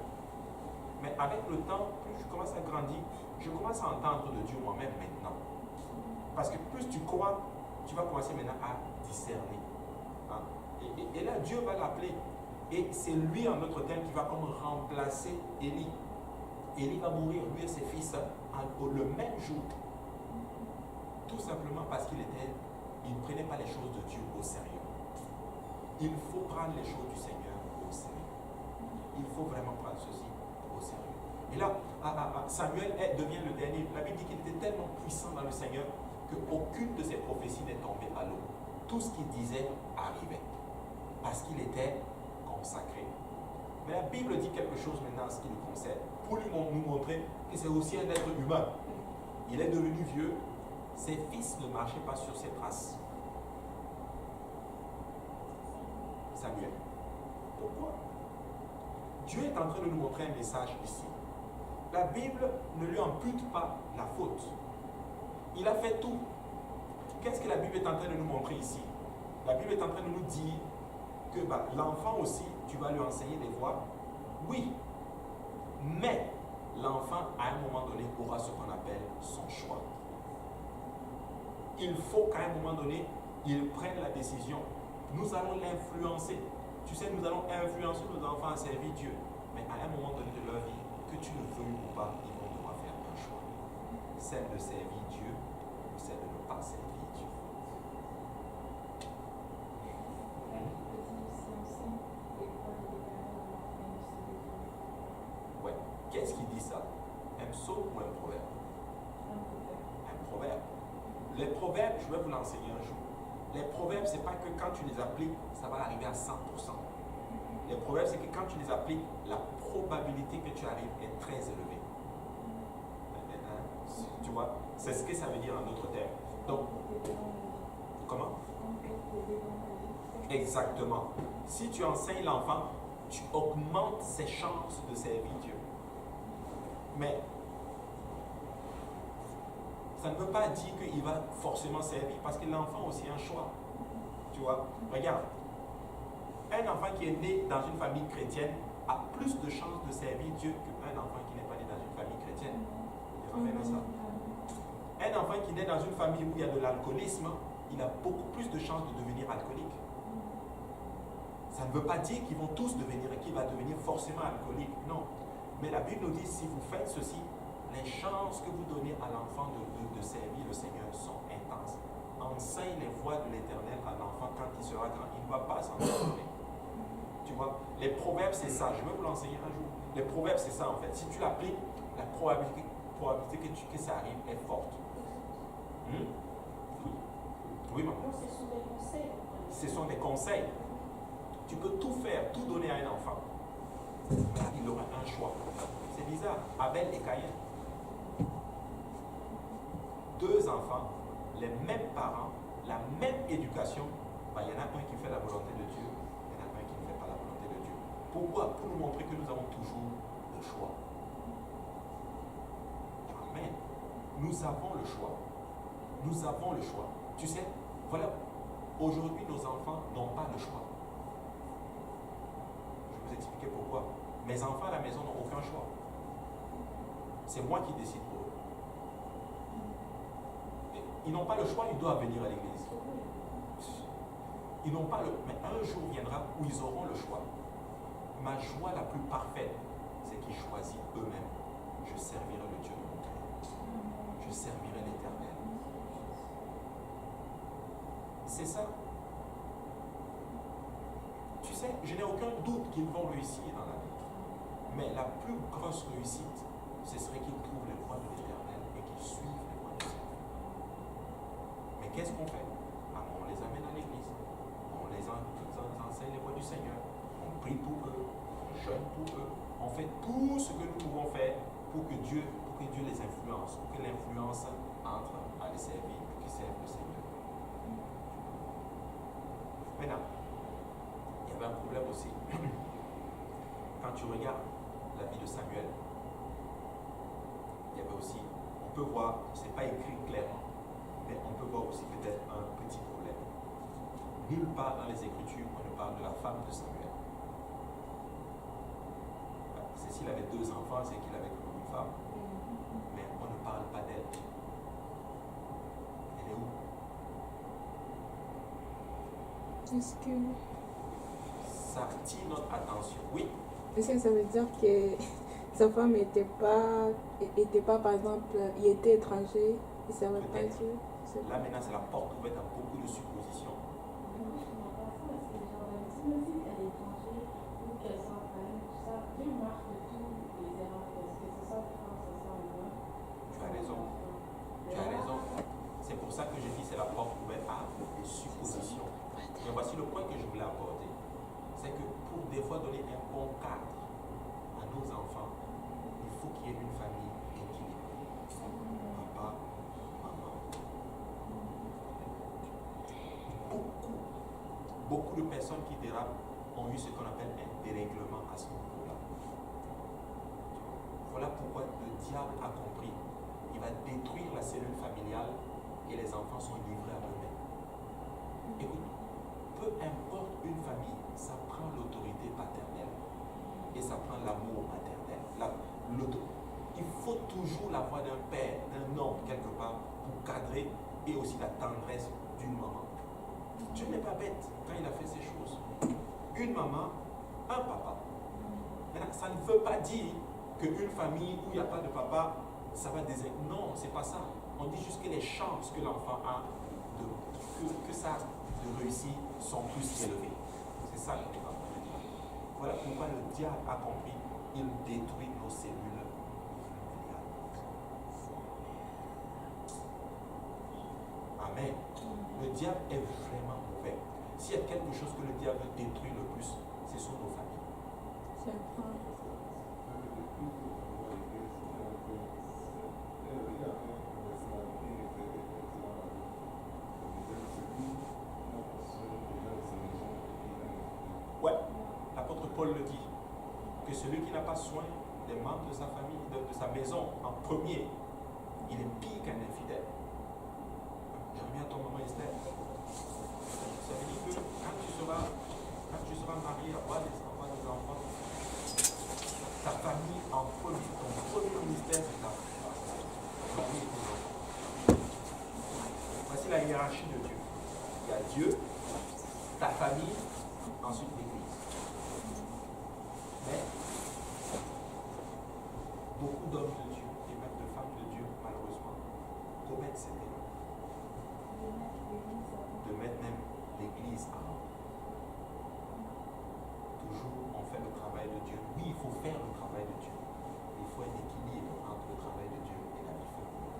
Mais avec le temps, plus je commence à grandir, je commence à entendre de Dieu moi-même maintenant. Parce que plus tu crois, tu vas commencer maintenant à discerner. Hein? Et là, Dieu va l'appeler. Et c'est lui, en notre terme, qui va comme remplacer Élie. Élie va mourir, lui et ses fils, le même jour. Tout simplement parce il ne prenait pas les choses de Dieu au sérieux. Il faut prendre les choses du Seigneur au sérieux. Il faut vraiment prendre ceci au sérieux. Et là, Samuel devient le dernier. La Bible dit qu'il était tellement puissant dans le Seigneur qu'aucune de ses prophéties n'est tombée à l'eau. Tout ce qu'il disait arrivait. Parce qu'il était consacré. Mais la Bible dit quelque chose maintenant en ce qui nous concerne. Pour nous montrer que c'est aussi un être humain. Il est devenu vieux. Ses fils ne marchaient pas sur ses traces. Samuel. Pourquoi? Dieu est en train de nous montrer un message ici. La Bible ne lui impute pas la faute. Il a fait tout. Qu'est-ce que la Bible est en train de nous montrer ici? La Bible est en train de nous dire que l'enfant aussi, tu vas lui enseigner des voies. Oui. Mais l'enfant, à un moment donné, aura ce qu'on appelle son choix. Il faut qu'à un moment donné, il prenne la décision. Nous allons l'influencer. Tu sais, nous allons influencer nos enfants à servir Dieu. Mais à un moment donné de leur vie, que tu le veuilles ou pas, ils vont devoir faire un choix. Celle de servir Dieu ou celle de ne pas servir Dieu. Ouais. Qu'est-ce qui dit ça? Un psaume ou un proverbe? Un proverbe. Les proverbes, je vais vous l'enseigner un jour. Les proverbes, ce n'est pas que quand tu les appliques, ça va arriver à 100%. Les proverbes, c'est que quand tu les appliques, la probabilité que tu arrives est très élevée. Tu vois, c'est ce que ça veut dire en d'autres termes. Donc, comment? Exactement. Si tu enseignes l'enfant, tu augmentes ses chances de servir Dieu. Mais ça ne veut pas dire qu'il va forcément servir, parce que l'enfant aussi a un choix. Tu vois, regarde, un enfant qui est né dans une famille chrétienne a plus de chances de servir Dieu qu'un enfant qui n'est pas né dans une famille chrétienne. Ça. Un enfant qui naît dans une famille où il y a de l'alcoolisme, il a beaucoup plus de chances de devenir alcoolique. Ça ne veut pas dire qu'il va devenir forcément alcoolique, non. Mais la Bible nous dit, si vous faites ceci, les chances que vous donnez à l'enfant de servir le Seigneur sont intenses. Enseigne les voies de l'Éternel à l'enfant quand il sera grand. Il ne va pas s'en donner. Tu vois, les proverbes, c'est ça. Je vais vous l'enseigner un jour. Les proverbes, c'est ça en fait. Si tu l'appliques, la probabilité que ça arrive est forte. Oui. Oui, maman. Ce sont des conseils. Ce sont des conseils. Tu peux tout faire, tout donner à un enfant. Il aura un choix. C'est bizarre. Abel et Caïn. Deux enfants, les mêmes parents, la même éducation, il y en a un qui fait la volonté de Dieu, il y en a un qui ne fait pas la volonté de Dieu. Pourquoi? Pour nous montrer que nous avons toujours le choix. Amen. Nous avons le choix. Nous avons le choix. Tu sais, voilà, aujourd'hui nos enfants n'ont pas le choix. Je vais vous expliquer pourquoi. Mes enfants à la maison n'ont aucun choix. C'est moi qui décide pour eux. Ils n'ont pas le choix, ils doivent venir à l'église. Ils n'ont pas le... Mais un jour viendra où ils auront le choix. Ma joie la plus parfaite, c'est qu'ils choisissent eux-mêmes. Je servirai le Dieu de mon cœur. Je servirai l'Éternel. C'est ça. Tu sais, je n'ai aucun doute qu'ils vont réussir dans la vie. Mais la plus grosse réussite, ce serait qu'ils trouvent les voies de l'Éternel et qu'ils suivent les voies du Seigneur. Mais qu'est-ce qu'on fait? On les amène à l'église. On les enseigne les voies du Seigneur. On prie pour eux. On jeûne pour eux. On fait tout ce que nous pouvons faire pour que Dieu les influence, pour que l'influence entre à les servir, pour qu'ils servent le Seigneur. Maintenant, il y y avait un problème aussi. Quand tu regardes la vie de Samuel, il y avait aussi, on peut voir, c'est pas écrit clairement, mais on peut voir aussi peut-être un petit problème. Nulle part dans les Écritures on ne parle de la femme de Samuel. C'est s'il avait 2 enfants, c'est qu'il avait comme une femme, mais on ne parle pas d'elle. Elle est où? Est-ce que Ça attire notre attention. Oui, Est-ce que ça veut dire que sa femme n'était pas, par exemple, il était étranger, il ne savait pas Peut-être. Dieu? Je sais là pas. maintenant c'est la porte ouverte à beaucoup de suppositions. Moi, je comprends pas ça, parce que genre, même si elle est étrangère ou qu'elle soit en famille, tout ça, Dieu marque de tous les erreurs, parce que c'est ça le frère, c'est ça le moi. Tu as raison. Tu as raison. C'est pour ça que je dis c'est la porte ouverte à des suppositions. Mais voici le point que je voulais aborder. C'est que pour des fois donner un bon cadre à nos enfants, il faut qu'il y ait une famille équilibrée. Papa, maman. Beaucoup de personnes qui dérapent ont eu ce qu'on appelle un dérèglement à ce niveau-là. Voilà pourquoi le diable a compris. Il va détruire la cellule familiale et les enfants sont livrés à eux-mêmes. Écoute, peu importe une famille, ça prend l'autorité paternelle et ça prend l'amour maternel. Il faut toujours la voix d'un père, d'un homme quelque part pour cadrer et aussi la tendresse d'une maman. Dieu n'est pas bête quand il a fait ces choses. Une maman, un papa. Maintenant, ça ne veut pas dire qu'une famille où il n'y a pas de papa, ça va désigner. Non, c'est pas ça. On dit juste que les chances que l'enfant a que ça de réussir sont plus élevées. C'est ça que nous avons dit. Voilà pourquoi le diable a compris. Il détruit nos cellules familiales. Amen. Le diable est vraiment mauvais. S'il y a quelque chose que le diable détruit le plus, ce sont nos familles. C'est vrai. Ouais, l'apôtre Paul le dit, que celui qui n'a pas soin des membres de sa famille, de sa maison en premier, il est pire qu'un infidèle. J'ai remis à ton maman Esther. Ça veut dire que quand tu seras marié, avoir des enfants, ta famille en premier, ton premier ministère, c'est ta famille et tes enfants. Voici la hiérarchie de Dieu. Il y a Dieu, ta famille, ensuite l'Église. Mais beaucoup d'hommes de Dieu et même de femmes de Dieu, malheureusement, commettent cette erreur de mettre même l'Église en haut. Toujours, on fait le travail de Dieu. Oui, il faut faire le travail de Dieu. Il faut un équilibre entre le travail de Dieu et la vie familiale.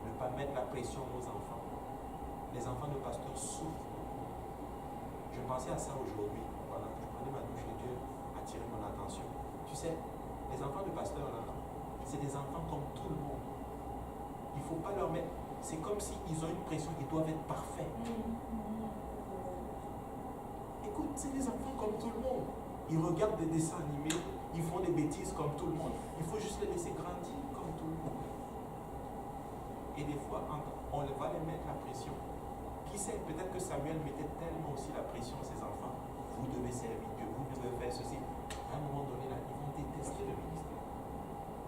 Ne pas mettre la pression aux enfants. Les enfants de pasteurs souffrent. Je pensais à ça aujourd'hui. Voilà, je prenais ma douche et Dieu a attiré mon attention. Tu sais, les enfants de pasteurs là, c'est des enfants comme tout le monde. Il ne faut pas leur mettre. C'est comme s'ils ont une pression, ils doivent être parfaits. Écoute, c'est des enfants comme tout le monde. Ils regardent des dessins animés, ils font des bêtises comme tout le monde. Il faut juste les laisser grandir comme tout le monde. Et des fois, on va les mettre la pression. Qui sait, peut-être que Samuel mettait tellement aussi la pression à ses enfants. Vous devez servir Dieu, vous devez faire ceci. À un moment donné, là, ils vont détester le ministère.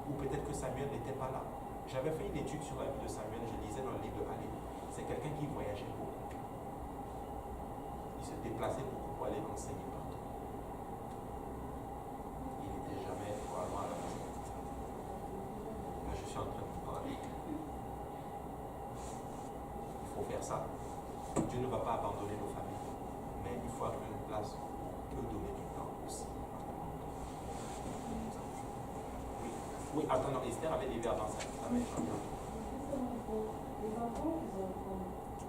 Ou peut-être que Samuel n'était pas là. J'avais fait une étude sur la vie de Samuel, je lisais dans le livre de Allé. C'est quelqu'un qui voyageait beaucoup. Il se déplaçait beaucoup pour aller enseigner partout. Il n'était jamais vraiment à la maison. Là, je suis en train de vous parler. Il faut faire ça. Dieu ne va pas abandonner nos familles, mais il faut avoir une place où on peut donner du temps aussi. Oui, attends, Esther avait des verbes avant ça. Les enfants, ils ont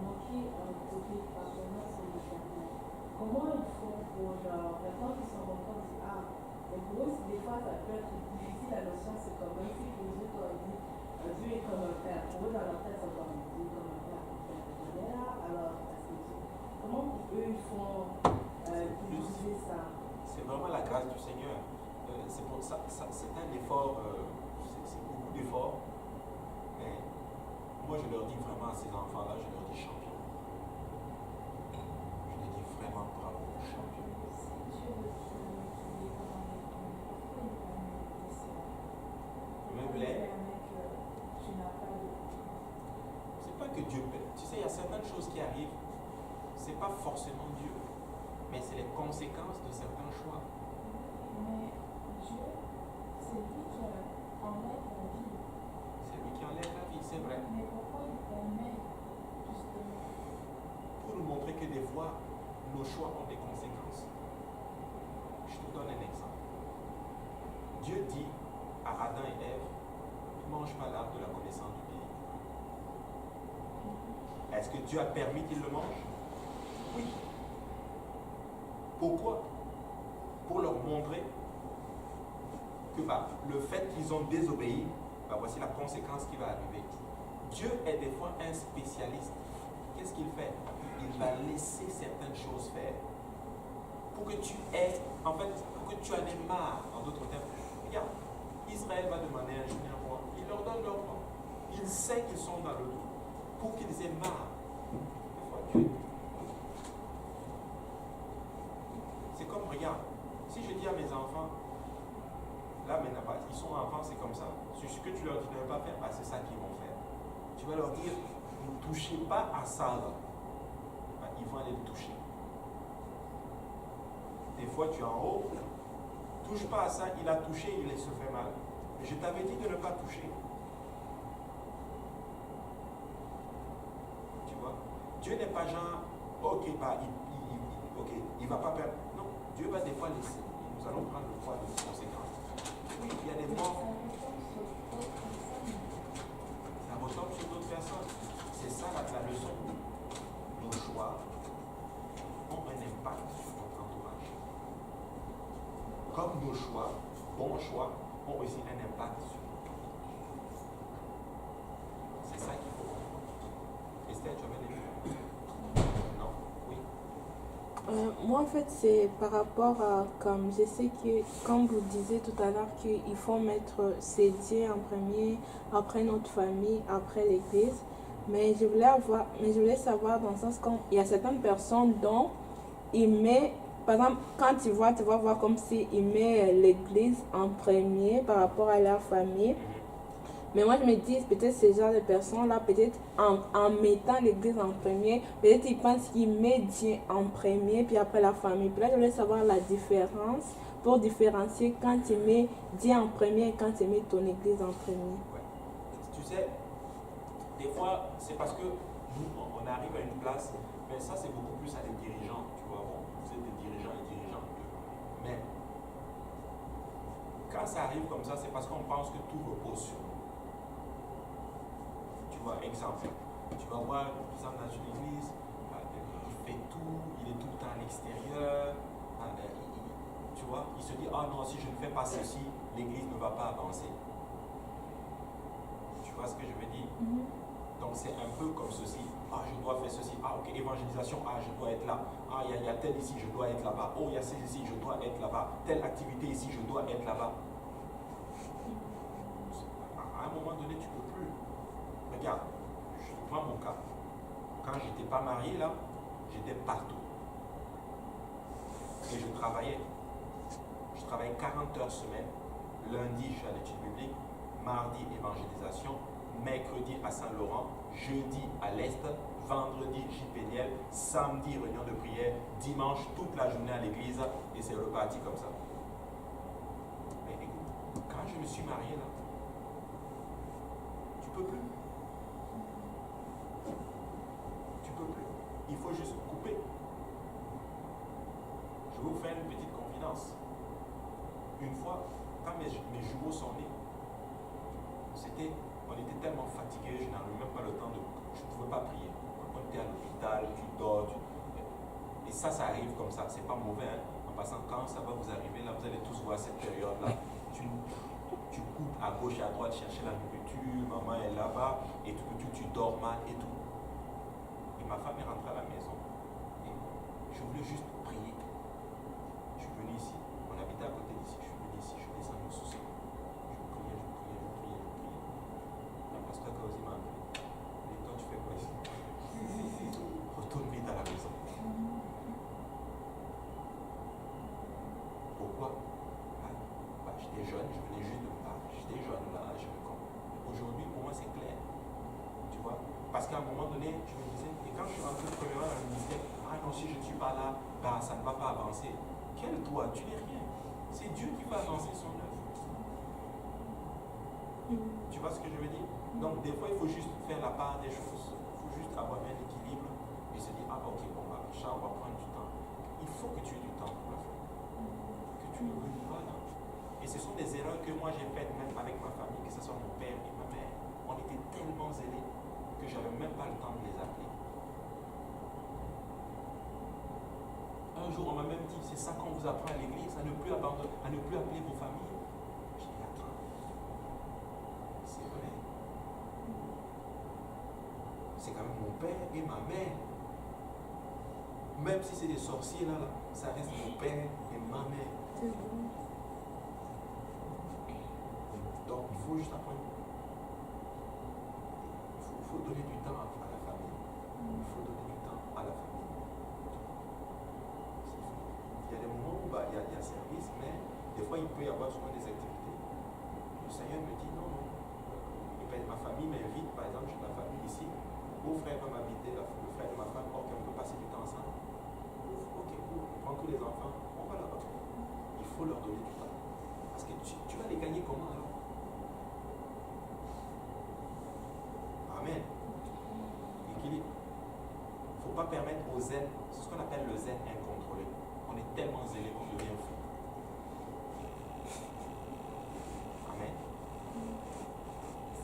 manqué côté partenaire sur le jardin. Comment ils font pour, genre, maintenant qu'ils sont rentrés, ils disent, ah, mais pour eux, des fois, ça peut être difficile, la notion, c'est comme même si pour eux, quand ils disent, Dieu est comme un père. Pour eux, dans leur tête, c'est comme Dieu comme un père. Alors, comment ils eux, ils font utiliser ça. C'est vraiment la grâce du Seigneur. C'est pour ça, c'est un effort, c'est beaucoup d'efforts. Mais moi, je leur dis vraiment à ces enfants-là, je leur dis champion. Je leur dis vraiment bravo, champion. C'est pas que Dieu paie. Tu sais, il y a certaines choses qui arrivent, c'est pas forcément Dieu, mais c'est les conséquences de certains choix. Mais Dieu, c'est lui qui enlève la vie. C'est lui qui enlève la vie, c'est vrai. Mais pourquoi il permet justement? Pour nous montrer que des fois, nos choix ont des conséquences. Je te donne un exemple. Dieu dit à Adam et Ève, ne mange pas l'arbre de la connaissance du bien. Est-ce que Dieu a permis qu'ils le mangent? Oui. Pourquoi? Pour leur montrer que le fait qu'ils ont désobéi, voici la conséquence qui va arriver. Dieu est des fois un spécialiste. Qu'est-ce qu'il fait? Il va laisser certaines choses faire pour que tu aies, en fait, pour que tu en aies marre, en d'autres termes. Regarde, Israël va demander un jeûne à moi, il leur donne leur droit. Il sait qu'ils sont dans le doute, pour qu'ils aient marre. Des fois, Dieu. C'est comme, regarde, si je dis à mes enfants, là maintenant, ils sont enfants, c'est comme ça. Ce que tu leur dis de ne pas faire, c'est ça qu'ils vont faire. Tu vas leur dire, ne touchez pas à ça là. Ils vont aller le toucher. Des fois, tu es en haut, touche pas à ça, il a touché, il se fait mal. Mais je t'avais dit de ne pas toucher. Tu vois? Dieu n'est pas genre, ok, il va pas perdre. Non, Dieu va des fois laisser. Et nous allons prendre le poids des conséquences. Oui, il y a des morts. Ça retombe sur d'autres personnes. C'est ça la leçon. Nos choix ont un impact sur notre entourage. Comme nos choix, bons choix, ont aussi un impact sur notre entourage. C'est ça qu'il faut comprendre. Esther, tu avais des choses? Non? Oui. Moi, en fait, c'est par rapport à, comme je sais que, comme vous disiez tout à l'heure, qu'il faut mettre ses dieux en premier, après notre famille, après l'église. Mais je voulais savoir dans le sens qu'il y a certaines personnes dont il met, par exemple, quand tu vas voir comme s'il met l'église en premier par rapport à leur famille. Mais moi, je me dis, peut-être ces genres de personnes-là, peut-être en mettant l'église en premier, peut-être ils pensent qu'ils mettent Dieu en premier, puis après la famille. Puis là, je voulais savoir la différence pour différencier quand tu mets Dieu en premier et quand tu mets ton église en premier. Ouais. Tu sais, des fois, c'est parce que nous, on arrive à une place, mais ça, c'est beaucoup plus à des dirigeants, tu vois. Bon, vous êtes des dirigeants et dirigeantes. Mais quand ça arrive comme ça, c'est parce qu'on pense que tout repose sur nous. Tu vois, exemple, tu vas voir l'exemple dans une église, il fait tout, il est tout le temps à l'extérieur, tu vois, il se dit, ah non, si je ne fais pas ceci, l'église ne va pas avancer. Tu vois ce que je veux dire? Donc c'est un peu comme ceci, ah je dois faire ceci, ah ok, évangélisation, ah je dois être là, ah il y a tel ici, je dois être là-bas, oh il y a celle ici, je dois être là-bas, telle activité ici, je dois être là-bas. À un moment donné, tu ne peux plus. Regarde, je prends mon cas. Quand je n'étais pas marié, là, j'étais partout. Et je travaillais. Je travaillais 40 heures semaine. Lundi, je suis à l'étude biblique. Mardi, évangélisation. Mercredi, à Saint-Laurent. Jeudi, à l'Est. Vendredi, JPDL. Samedi, réunion de prière. Dimanche, toute la journée à l'église. Et c'est reparti comme ça. Mais écoute, quand je me suis marié, là, tu peux plus. Tu peux plus. Il faut juste couper. Je vais vous faire une petite confidence. Une fois, quand mes jumeaux sont nés, on était tellement fatigués, je n'avais même pas le temps je ne pouvais pas prier. On était à l'hôpital, tu dors, et ça arrive comme ça, c'est pas mauvais, hein. En passant, quand ça va vous arriver, là, vous allez tous voir cette période-là. Tu coupes à gauche et à droite, chercher la nourriture, maman est là-bas, et tu dors mal et tout. Et ma femme est rentrée à la maison. Et Je voulais juste prier. Je suis venu ici. On habitait à côté d'ici. Je suis venu ici. Je suis descendu au sous-sol. Je priais. Le pasteur Kaozi m'a appelé. Et toi, tu fais quoi ici? Retourne vite à la maison. Pourquoi? J'étais jeune, je venais juste de me battre. J'étais jeune là, je me comprends. Aujourd'hui, pour moi, c'est clair. Tu vois? Parce qu'à un moment donné, je me disais, et quand je suis rentré premièrement dans le ministère, ah non, si je ne suis pas là, bah, ça ne va pas avancer. Quel toi? Tu n'es rien. C'est Dieu qui va avancer son œuvre. Tu vois ce que je veux dire? Donc, des fois, il faut juste faire la part des choses. Il faut juste avoir un équilibre et se dire, ah ok, bon, bah, ça, on va prendre du temps. Il faut que tu aies du temps pour la faire. Que tu ne veuilles pas là. Et ce sont des erreurs que moi j'ai faites même avec ma famille, que ce soit mon père et ma mère. On était tellement zélés que je n'avais même pas le temps de les appeler. Un jour, on m'a même dit, c'est ça qu'on vous apprend à l'église, à ne plus appeler vos familles. J'ai dit, attends, c'est vrai. C'est quand même mon père et ma mère. Même si c'est des sorciers là, ça reste mon père et ma mère. Donc il faut juste apprendre. Il faut donner du temps à la famille. Il faut donner du temps à la famille. Il y a des moments où il y a service, mais des fois il peut y avoir souvent des activités. Le Seigneur me dit non, non. Et ben, ma famille m'invite, par exemple, j'ai ma famille ici. Mon frère va m'inviter, le frère de ma femme, ok, on peut passer du temps ensemble. Ok, cool, on prend tous les enfants, on va là-bas. Il faut leur donner du temps. Parce que tu vas les gagner comment alors? Amen. Équilibre. Il ne faut pas permettre au zen, c'est ce qu'on appelle le zen incontrôlé. On est tellement zélé qu'on devient fou. Amen.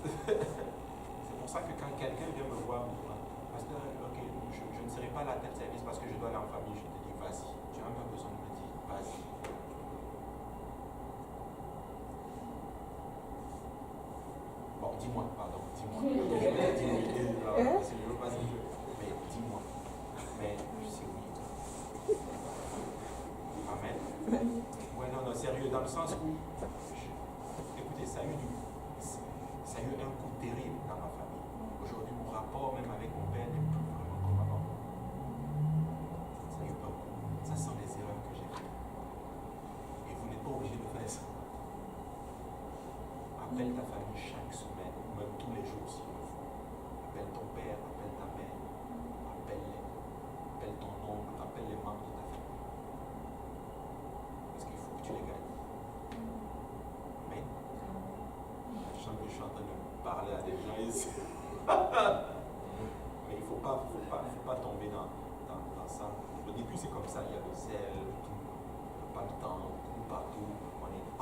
C'est pour ça que quand quelqu'un vient me voir, me dit, pasteur, ok, je ne serai pas là à tel service parce que je dois aller en famille, je te dis, vas-y. Tu n'as même pas besoin de me dire, vas-y. Bon, dis-moi, pardon, dis-moi. Je vais dire oui, je ne veux pas dire, mais dis-moi. Mais je sais oui. Amen. Ouais, non, sérieux, dans le sens où, écoutez, ça a eu un coup terrible dans ma famille. Aujourd'hui, mon rapport même avec mon père n'est plus vraiment comme avant. Ça a eu un coup. Ça sont les erreurs que j'ai faites. Et vous n'êtes pas obligé de faire ça. Appelle ta famille chaque semaine, ou même tous les jours s'il le faut. Appelle ton père, appelle ta mère, appelle-les. Appelle ton oncle, appelle les membres de ta famille. Parce qu'il faut que tu les gagnes. Amen. Je sens que je suis en train de parler à des gens ici. Mais il ne faut pas tomber dans ça. Au début, c'est comme ça. Il y a le zèle, tout, pas le temps, tout partout.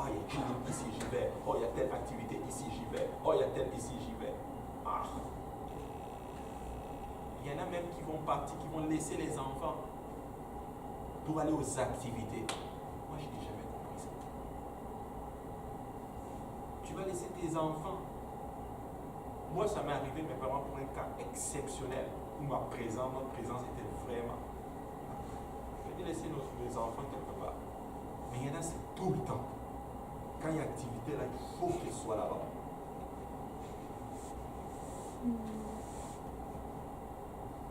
Ah, il y a clinique ici, j'y vais. Oh, il y a telle activité ici, j'y vais. Oh, il y a telle ici, j'y vais. Ah. Il y en a même qui vont partir, qui vont laisser les enfants pour aller aux activités. Moi, je n'ai jamais compris ça. Tu vas laisser tes enfants. Moi, ça m'est arrivé, mes parents, pour un cas exceptionnel, où notre présence était vraiment. Je vais laisser mes enfants quelque part. Mais il y en a, c'est tout le temps. Quand il y a activité là, il faut qu'ils soient là-bas.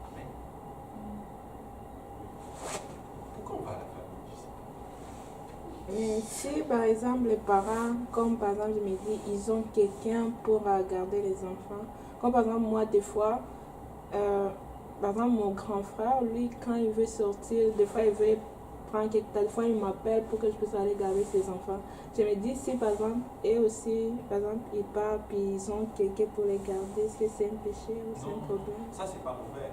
Amen. Pourquoi on va à la famille? Mais si par exemple les parents, comme par exemple je me dis, ils ont quelqu'un pour garder les enfants, comme par exemple moi des fois, par exemple mon grand frère, lui quand il veut sortir, des fois il veut prendre quelques temps, des fois il m'appelle pour que je puisse aller garder ses enfants. Je me dis si par exemple, eux aussi, par exemple ils partent puis ils ont quelqu'un pour les garder, est-ce que c'est un péché ou c'est un problème? Ça c'est pas mauvais.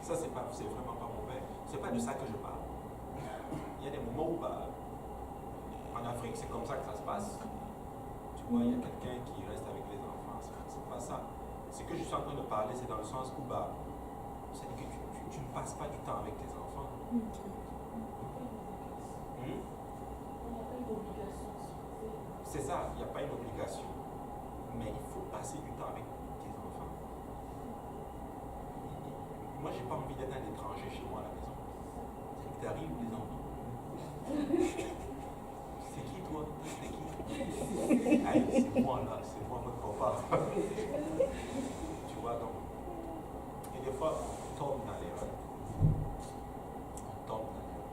Ça c'est vraiment pas mauvais. C'est pas de ça que je parle. Il y a des moments où en Afrique c'est comme ça que ça se passe. Tu vois, il y a quelqu'un qui reste avec les enfants, c'est pas ça. Ce que je suis en train de parler, c'est dans le sens où c'est-à-dire que tu ne passes pas du temps avec tes enfants. C'est ça, il n'y a pas une obligation. Mais il faut passer du temps avec tes enfants. Moi, j'ai pas envie d'être un étranger chez moi à la maison. t'arrive, les enfants. C'est qui toi? C'est qui? Aïe, c'est moi là, c'est moi votre papa. Tu vois donc. Et des fois, on tombe dans l'erreur. On tombe dans l'erreur.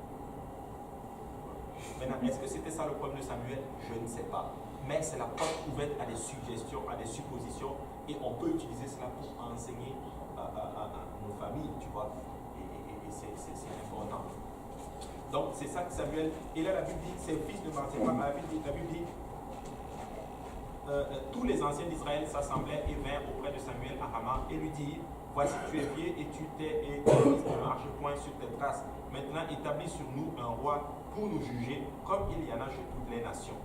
Maintenant, est-ce que c'était ça le problème de Samuel? Je ne sais pas. Mais c'est la porte ouverte à des suggestions, à des suppositions, et on peut utiliser cela pour enseigner à nos familles, tu vois. Et c'est important. Donc, c'est ça que Samuel. Et là, la Bible dit, ses fils ne mentaient pas. La Bible dit tous les anciens d'Israël s'assemblaient et vinrent auprès de Samuel à Rama et lui dirent: voici, tu es vieux et tes fils ne marchent point sur tes traces. Maintenant, établis sur nous un roi pour nous juger, comme il y en a chez toutes les nations.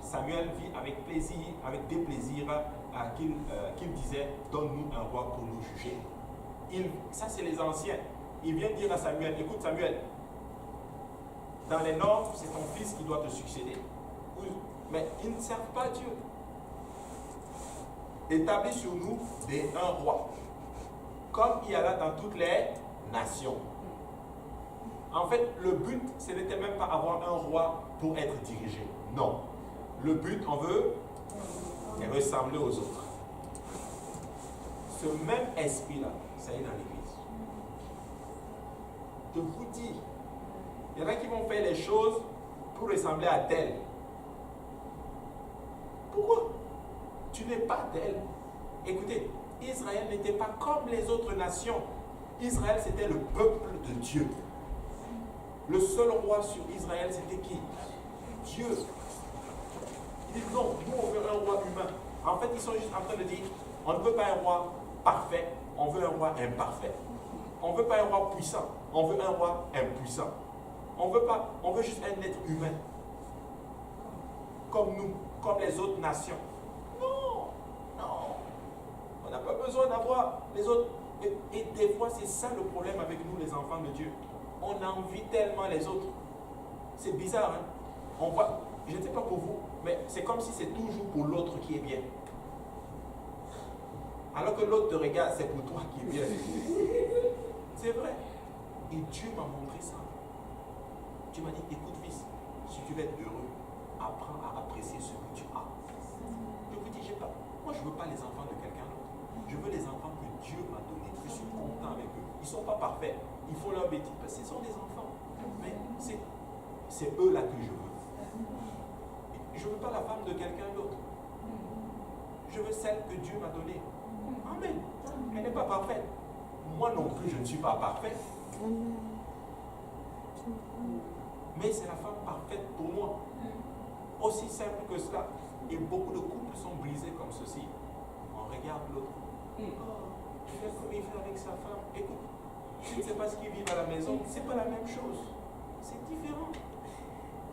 Samuel vit avec plaisir, avec déplaisir qu'il disait: donne-nous un roi pour nous juger. Ça, c'est les anciens. Il vient dire à Samuel: écoute, Samuel, dans les normes, c'est ton fils qui doit te succéder. Mais ils ne servent pas Dieu. Établis sur nous un roi, comme il y a là dans toutes les nations. En fait, le but, ce n'était même pas avoir un roi pour être dirigé. Non. Le but, on veut ressembler aux autres. Ce même esprit-là, ça y est dans l'Église. De vous dire, il y en a qui vont faire les choses pour ressembler à tel. Pourquoi? Tu n'es pas tel. Écoutez, Israël n'était pas comme les autres nations. Israël, c'était le peuple de Dieu. Le seul roi sur Israël, c'était qui? Dieu. Ils disent non, nous on veut un roi humain. En fait, ils sont juste en train de dire, on ne veut pas un roi parfait, on veut un roi imparfait. On ne veut pas un roi puissant, on veut un roi impuissant. On veut juste un être humain. Comme nous, comme les autres nations. Non, non. On n'a pas besoin d'avoir les autres. Et des fois, c'est ça le problème avec nous, les enfants de Dieu. On envie tellement les autres. C'est bizarre, hein? On voit, je ne sais pas pour vous, mais c'est comme si c'est toujours pour l'autre qui est bien. Alors que l'autre te regarde, c'est pour toi qui est bien. C'est vrai. Et Dieu m'a montré ça. Dieu m'a dit, écoute fils, si tu veux être heureux, apprends à apprécier ce que tu as. Je vous dis, moi je ne veux pas les enfants de quelqu'un d'autre. Je veux les enfants que Dieu m'a donnés. Je suis content avec eux. Ils ne sont pas parfaits. Ils font leur bêtise parce que ce sont des enfants. Mais c'est eux là que je veux. Je ne veux pas la femme de quelqu'un d'autre. Je veux celle que Dieu m'a donnée. Amen. Elle n'est pas parfaite. Moi non plus, je ne suis pas parfait. Mais c'est la femme parfaite pour moi. Aussi simple que cela. Et beaucoup de couples sont brisés comme ceci. On regarde l'autre. Tu fais comme il fait avec sa femme. Écoute, tu ne sais pas ce qu'ils vivent à la maison. Ce n'est pas la même chose. C'est différent.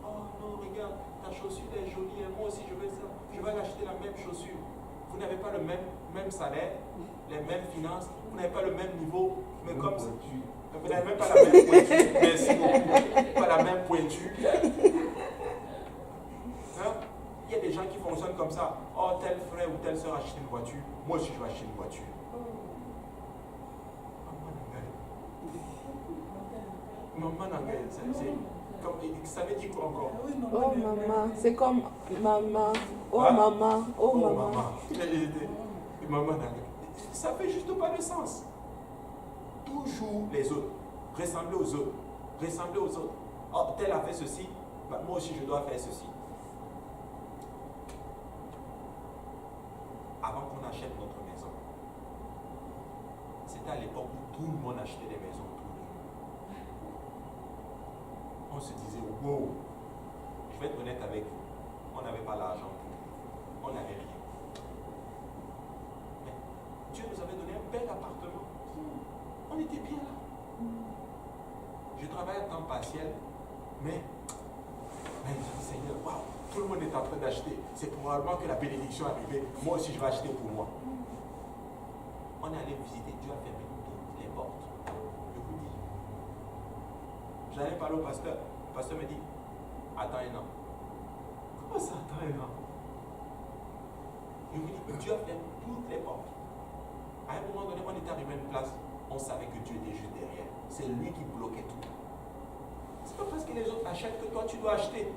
Oh non, regarde, ta chaussure est jolie. Et moi aussi, je veux ça. Je vais l'acheter la même chaussure. Vous n'avez pas le même salaire, les mêmes finances. Vous n'avez pas le même niveau. Mais comme ça. Vous n'avez même pas la même pointure. Merci beaucoup. Pas la même pointure. Hein? Il y a des gens qui fonctionnent comme ça. Oh, tel frère ou telle soeur a acheté une voiture. Moi aussi, je vais acheter une voiture. Maman Nangaï, ça veut dire quoi encore? Oh maman, c'est comme maman. Oh hein? Maman, oh maman. Maman Nangaï. Ça fait juste pas de sens. Toujours les autres. Ressembler aux autres. Ressembler aux autres. Oh, tel a fait ceci. Bah, moi aussi, je dois faire ceci. Avant qu'on achète notre maison, c'était à l'époque où tout le monde achetait des maisons autour de nous. On se disait, wow, je vais être honnête avec vous, on n'avait pas l'argent pour nous, on n'avait rien. Mais Dieu nous avait donné un bel appartement. On était bien là. Je travaille à temps partiel, mais je me dis, Seigneur, waouh, tout le monde est en train d'acheter. C'est probablement que la bénédiction est arrivée. Moi aussi, je vais acheter pour moi. On est allé visiter, Dieu a fermé toutes les portes. Je vous dis. J'allais parler au pasteur. Le pasteur me dit, attends un an. Comment ça, attends un an? Je vous dis, Dieu a fermé toutes les portes. À un moment donné, on était arrivé à une place, on savait que Dieu était juste derrière. C'est lui qui bloquait tout. C'est pas parce que les autres achètent que toi tu dois acheter.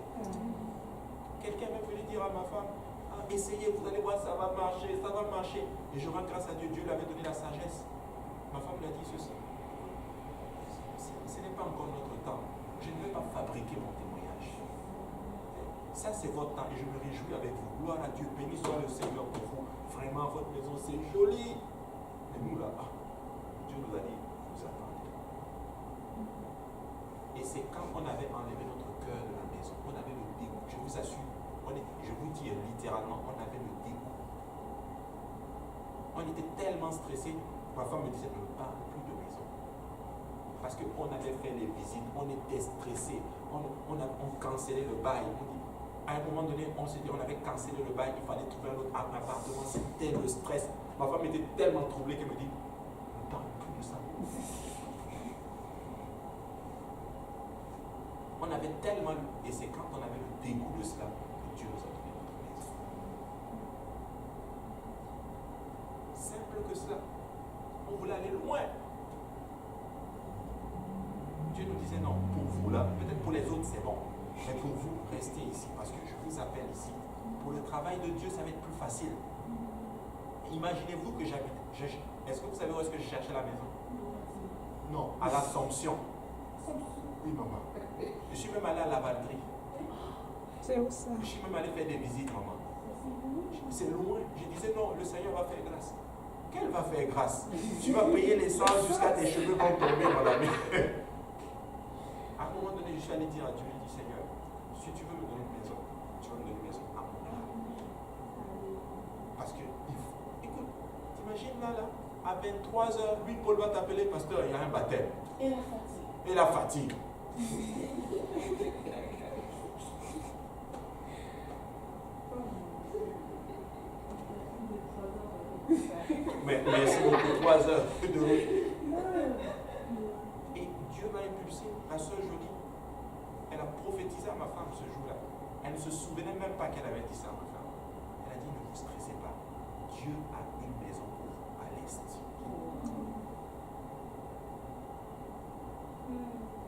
Quelqu'un même venu dire à ma femme, ah, essayez, vous allez voir, ça va marcher, ça va marcher. Et je rends grâce à Dieu, Dieu lui avait donné la sagesse. Ma femme lui a dit ceci. Ce n'est pas encore notre temps. Je ne vais pas fabriquer mon témoignage. Ça, c'est votre temps et je me réjouis avec vous. Gloire à Dieu, béni soit le Seigneur pour vous. Vraiment, votre maison, c'est joli. Et nous, là, Dieu nous a dit, vous attendez. Et c'est quand on avait enlevé notre cœur de la maison, on avait le dégoût. Je vous assure, je vous dis littéralement, on avait le dégoût. On était tellement stressés. Ma femme me disait, ne parle plus de maison. Parce qu'on avait fait les visites, on était stressés, on cancellait le bail. À un moment donné, on s'est dit, on avait cancellé le bail, il fallait trouver un autre appartement, c'était le stress. Ma femme était tellement troublée qu'elle me dit, ne parle plus de ça. On avait tellement, et c'est quand on avait le dégoût de cela que Dieu nous a donné notre maison. Simple que cela. On voulait aller loin. Dieu nous disait non, pour vous là, peut-être pour les autres c'est bon, mais pour vous, restez ici parce que je vous appelle ici. Pour le travail de Dieu, ça va être plus facile. Imaginez-vous que j'habite. Est-ce que vous savez où est-ce que je cherchais la maison? Non, à l'Assomption. Oui, maman. Je suis même allé à la Valtrie. C'est où ça? Je suis même allé faire des visites, maman. C'est loin. Je disais non, le Seigneur va faire grâce. Qu'elle va faire grâce? Tu vas payer l'essence jusqu'à tes cheveux vont tomber, mon ami. À un moment donné, je suis allé dire à Dieu, je dis Seigneur, si tu veux me donner une maison, tu vas me donner une maison à mon âme. Parce que, écoute, t'imagines là, à 23h, lui, Paul va t'appeler, pasteur, il y a un baptême. Et la fatigue. Et la fatigue. Mais c'est beaucoup 3 heures de route. Et Dieu m'a impulsé. La sœur Jolie, elle a prophétisé à ma femme ce jour-là. Elle ne se souvenait même pas qu'elle avait dit ça à ma femme. Elle a dit, ne vous stressez pas. Dieu a une maison pour vous à l'est.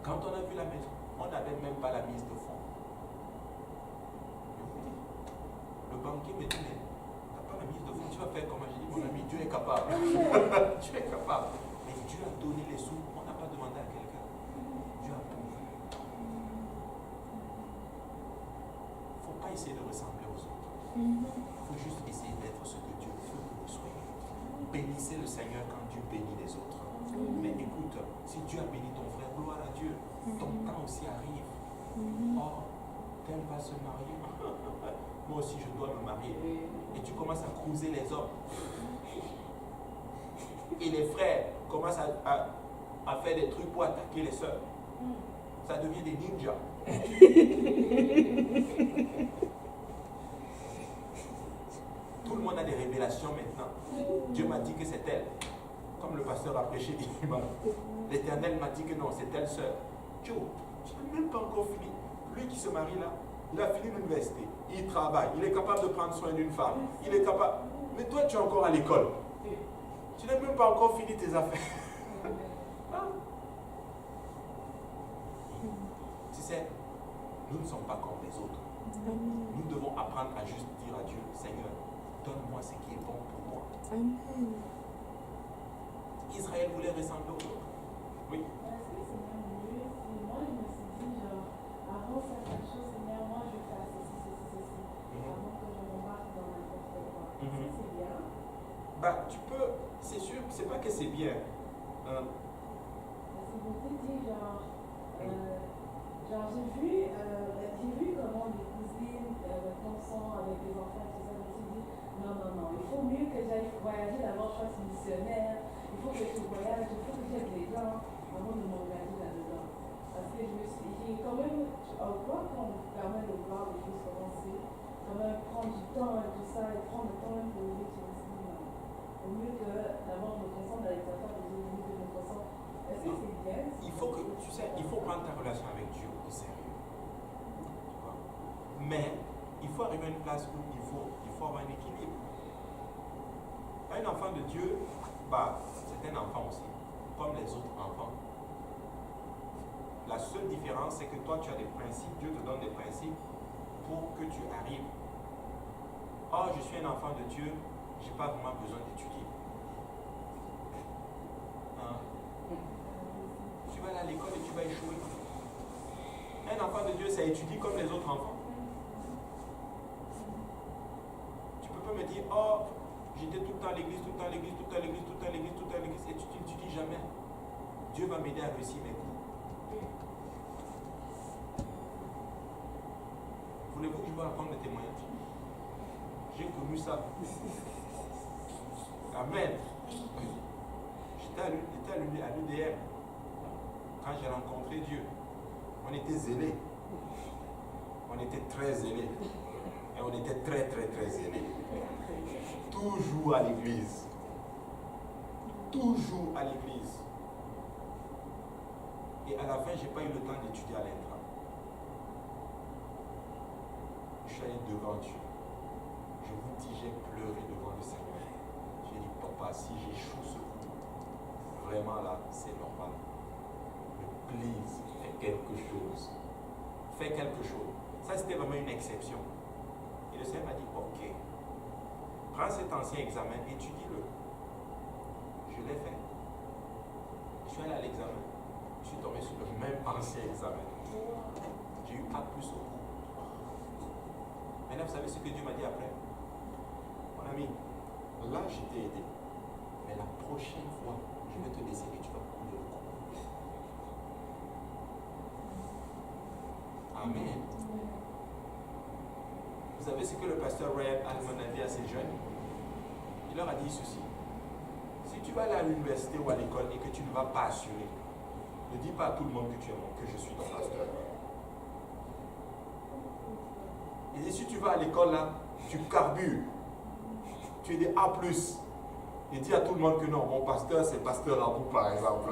Quand on a vu la maison, on n'avait même pas la mise de fonds. Je vous dis, le banquier me dit, mais tu n'as pas la mise de fonds, tu vas faire comment? J'ai dit, mon ami, Dieu est capable. Dieu est capable. Mais Dieu a donné les sous, on n'a pas demandé à quelqu'un. Dieu a pourvu. Il ne faut pas essayer de ressembler aux autres. Il faut juste essayer d'être ce que Dieu veut que vous soyez. Bénissez le Seigneur quand Dieu bénit les autres. Mais écoute, si Dieu a béni ton frère, gloire à Dieu. Ton temps aussi arrive. Oh, tel va se marier. Moi aussi, je dois me marier. Et tu commences à cruiser les hommes. Et les frères commencent à faire des trucs pour attaquer les sœurs. Ça devient des ninjas. Tout le monde a des révélations maintenant. Dieu m'a dit que c'est elle. Comme le pasteur a prêché dimanche. L'Éternel m'a dit que non, c'est telle sœur. Joe, tu n'as même pas encore fini. Lui qui se marie là, il a fini l'université. Il travaille. Il est capable de prendre soin d'une femme. Il est capable. Mais toi, tu es encore à l'école. Tu n'as même pas encore fini tes affaires. Tu sais, nous ne sommes pas comme les autres. Nous devons apprendre à juste dire à Dieu, Seigneur, donne-moi ce qui est bon pour moi. Amen. Israël voulait ressembler aux autres. Oui. Est-ce que c'est même mieux si moi je me suis dit, genre, avant certaines choses, Seigneur, moi je fais ceci, avant que je m'embarque dans n'importe quoi. Est-ce que c'est bien? Bah, tu peux, c'est sûr, c'est pas que c'est bien. Parce que je te dis, genre, j'ai vu comment les cousines sont avec les enfants, tout ça. Je me suis dit, non, il faut mieux que j'aille voyager d'abord, je fasse missionnaire. Il faut que je voyage, il faut que j'aide les gens avant de m'engager là-dedans. Parce que j'ai quand même, on voit qu'on permet de voir les choses commencer, quand même prendre du temps et tout ça, et prendre le temps même pour vivre sur le cinéma. Au mieux que d'abord je me concentre avec les affaires des autres, au mieux que je me concentre. Est-ce que c'est bien? Il faut que, tu sais, il faut prendre ta relation avec Dieu au sérieux. Mais il faut arriver à une place où il faut avoir un équilibre. Un enfant de Dieu, bah, c'est un enfant aussi, comme les autres enfants. La seule différence, c'est que toi, tu as des principes, Dieu te donne des principes pour que tu arrives. Oh, je suis un enfant de Dieu, je n'ai pas vraiment besoin d'étudier. Hein? Tu vas aller à l'école et tu vas échouer. Un enfant de Dieu, ça étudie comme les autres enfants. Tu ne peux pas me dire, oh, j'étais tout le temps à l'église, tout le temps à l'église, tout le temps à l'église, tout le temps à l'église, tout le temps à l'église, et tu n'étudies jamais. Dieu va m'aider à réussir mes cours. Voulez-vous que je vous raconte des témoignages? J'ai connu ça. Amen. J'étais à l'UDM. Quand j'ai rencontré Dieu, on était zélés. On était très zélés. Et on était très, très, très zélés. Toujours à l'église. Toujours à l'église. Et à la fin, je n'ai pas eu le temps d'étudier à l'Intra. Je suis allé devant Dieu. Je vous dis, j'ai pleuré devant le Seigneur. J'ai dit, papa, si j'échoue ce coup, vraiment là, c'est normal. Mais please, fais quelque chose. Fais quelque chose. Ça, c'était vraiment une exception. Et le Seigneur m'a dit, ok, prends cet ancien examen, étudie-le. Je l'ai fait. Je suis allé à l'examen. Je suis tombé sur le même ancien examen. J'ai eu A+ au cours. Maintenant, vous savez ce que Dieu m'a dit après? Mon ami, là, je t'ai aidé. Mais la prochaine fois, je vais te laisser et tu vas couler le cours. Amen. Vous savez ce que le pasteur Ryan Almond a dit à ces jeunes? Il leur a dit ceci. Si tu vas aller à l'université ou à l'école et que tu ne vas pas assurer, ne dis pas à tout le monde que tu es mon, que je suis ton pasteur. Et si tu vas à l'école là, tu carbures, tu es des A+, et dis à tout le monde que non, mon pasteur c'est pasteur Abou par exemple.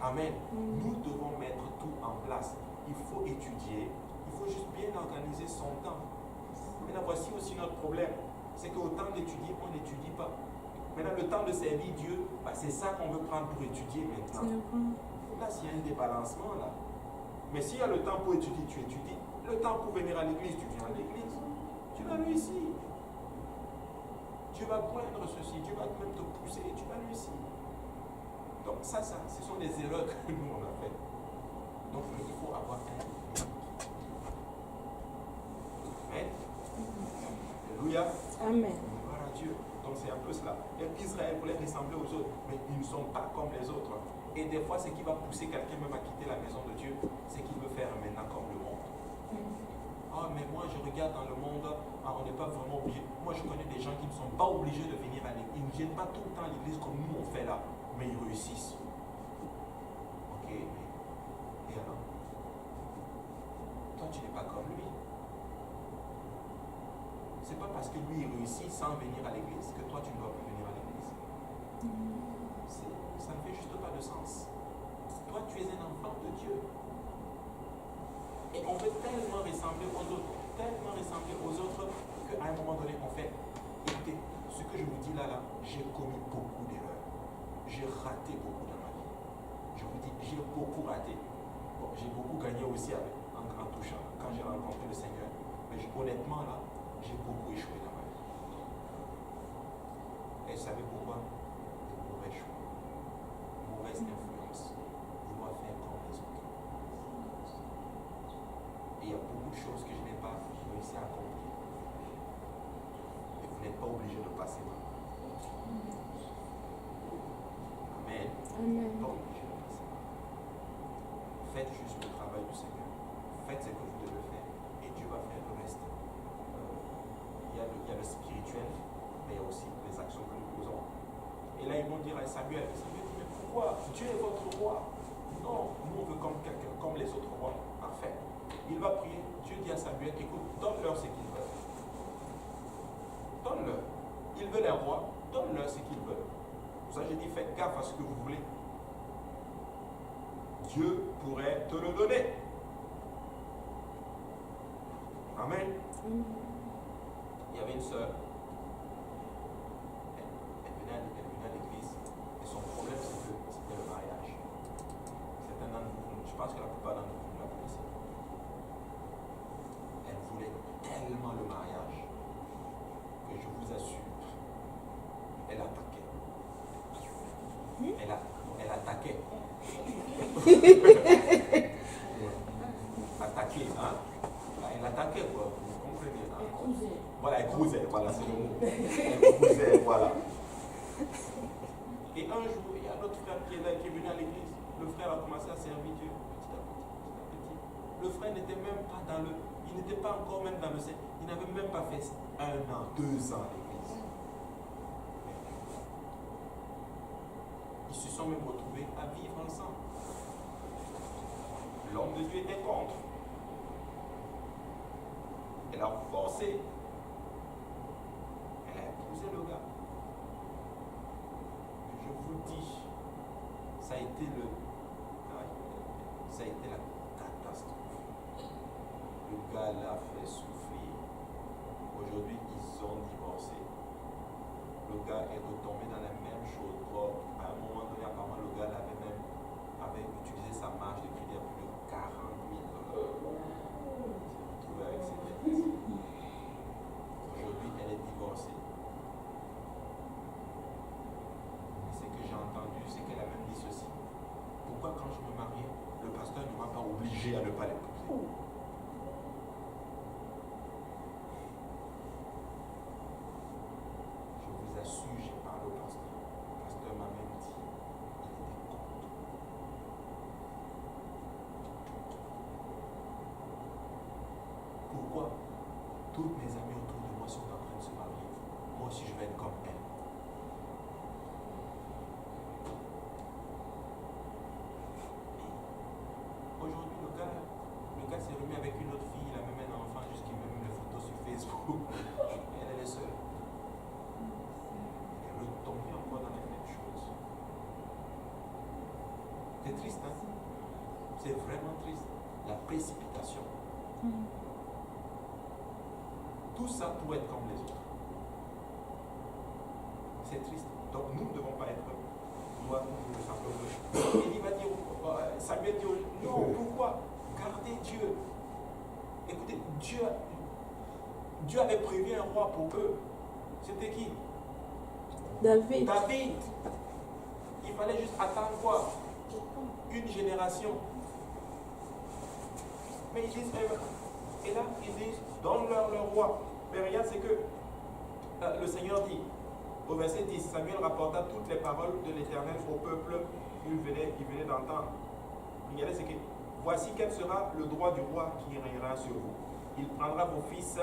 Amen. Nous devons mettre tout en place. Il faut étudier, il faut juste bien organiser son temps. Maintenant, voici aussi notre problème. C'est qu'au temps d'étudier, on n'étudie pas. Maintenant, le temps de servir Dieu, bah, c'est ça qu'on veut prendre pour étudier maintenant. Là, s'il y a un débalancement, là. Mais s'il y a le temps pour étudier, tu étudies. Le temps pour venir à l'église, tu viens à l'église. Tu vas réussir. Tu vas poindre ceci, Dieu va même te pousser et tu vas réussir. Donc ça, ce sont des erreurs que nous, on a faites. Donc, il faut avoir un but. Amen. Alléluia. Amen. Gloire à Dieu. Donc c'est un peu cela. Et Israël voulait ressembler aux autres, mais ils ne sont pas comme les autres. Et des fois, ce qui va pousser quelqu'un même à quitter la maison de Dieu, c'est qu'il veut faire maintenant comme le monde. Ah, mais moi je regarde dans le monde, on n'est pas vraiment obligé. Moi je connais des gens qui ne sont pas obligés de venir à l'église. Ils ne viennent pas tout le temps à l'église comme nous on fait là, mais ils réussissent. Ok, mais et alors? Toi tu n'es pas comme lui. C'est pas parce que lui il réussit sans venir à l'église que toi tu ne dois plus venir à l'église. Ça ne fait juste pas de sens. Toi tu es un enfant de Dieu. Et on veut tellement ressembler aux autres, qu'à un moment donné, on fait, écoutez, ce que je vous dis là, j'ai commis beaucoup d'erreurs. J'ai raté beaucoup dans ma vie. Je vous dis, j'ai beaucoup raté. Bon, j'ai beaucoup gagné aussi en touchant, quand j'ai rencontré le Seigneur. Mais honnêtement, là, j'ai beaucoup échoué dans ma vie. Et vous savez pourquoi? Des mauvais choix, mauvaise influence, vouloir faire comme les autres. Et il y a beaucoup de choses que je n'ai pas réussi à accomplir. Et vous n'êtes pas obligé de passer par là. Amen. Amen. Pas obligé de passer par là. Faites juste le travail du Seigneur. Faites ce que vous devez faire. Et Dieu va faire le reste. Il y a le spirituel, mais il y a aussi les actions que nous posons. Et là, ils vont dire à Samuel, mais pourquoi? Dieu est votre roi. Non, nous on veut comme quelqu'un, comme les autres rois. Parfait. Il va prier. Dieu dit à Samuel, écoute, donne-leur ce qu'ils veulent. Donne-leur. Ils veulent un roi, donne-leur ce qu'ils veulent. Pour ça, j'ai dit, faites gaffe à ce que vous voulez. Dieu pourrait te le donner. Amen. Il y avait une sœur. Elle venait à l'église. Et son problème, c'était le mariage. Elle attaquait. Attaquer, hein? Elle attaquait, quoi. Vous comprenez, hein? Voilà, elle cruisait, voilà, c'est le mot. Elle cruisait, voilà. Et un jour, il y a notre frère qui est là, qui est venu à l'église. Le frère a commencé à servir Dieu petit à petit, petit à petit. Le frère n'était même pas dans le. Il n'était pas encore même dans le Seigneur. Il n'avait même pas fait 1 an, 2 ans à l'église. Ils se sont même retrouvés à vivre ensemble. L'homme de Dieu était contre. Elle a forcé. Elle a épousé le gars. Je vous dis, ça a été la catastrophe. Le gars l'a fait souffrir. Aujourd'hui, ils ont divorcé. Le gars est retombé dans la même chose. À un moment donné, apparemment, le gars avait utilisé sa marge de crédit à plus de 40 000 $. Il s'est retrouvé avec ses dettes. Aujourd'hui, elle est divorcée. Et ce que j'ai entendu, c'est qu'elle a même dit ceci. Pourquoi quand je me mariais, le pasteur ne m'a pas obligé à ne pas l'épouser? Je vous assure, j'ai parlé au pasteur. Le pasteur m'a même dit, il était contre. Pourquoi? Toutes mes amies autour de moi sont en train de se marier. Moi aussi, je vais être comme elle. Aujourd'hui, le gars s'est remis avec une autre fille, il a même un enfant, jusqu'il met même les photos sur Facebook. Et elle est seule. Elle est retombée encore dans les mêmes choses. C'est triste, hein? C'est vraiment triste. La précipitation. Tout ça pour être comme les autres. C'est triste. Donc nous ne devons pas être. Nous simplement. Et il va dire, Samuel dit, non, pourquoi? Gardez Dieu. Écoutez, Dieu avait prévu un roi pour eux. C'était qui? David. Il fallait juste attendre quoi? Une génération. Mais ils disent, et là, ils disent, donne-leur le roi. Mais regarde, c'est que le Seigneur dit, au verset 10, Samuel rapporta toutes les paroles de l'Éternel au peuple qu'il venait d'entendre. Regardez, c'est que, voici quel sera le droit du roi qui régnera sur vous. Il prendra vos fils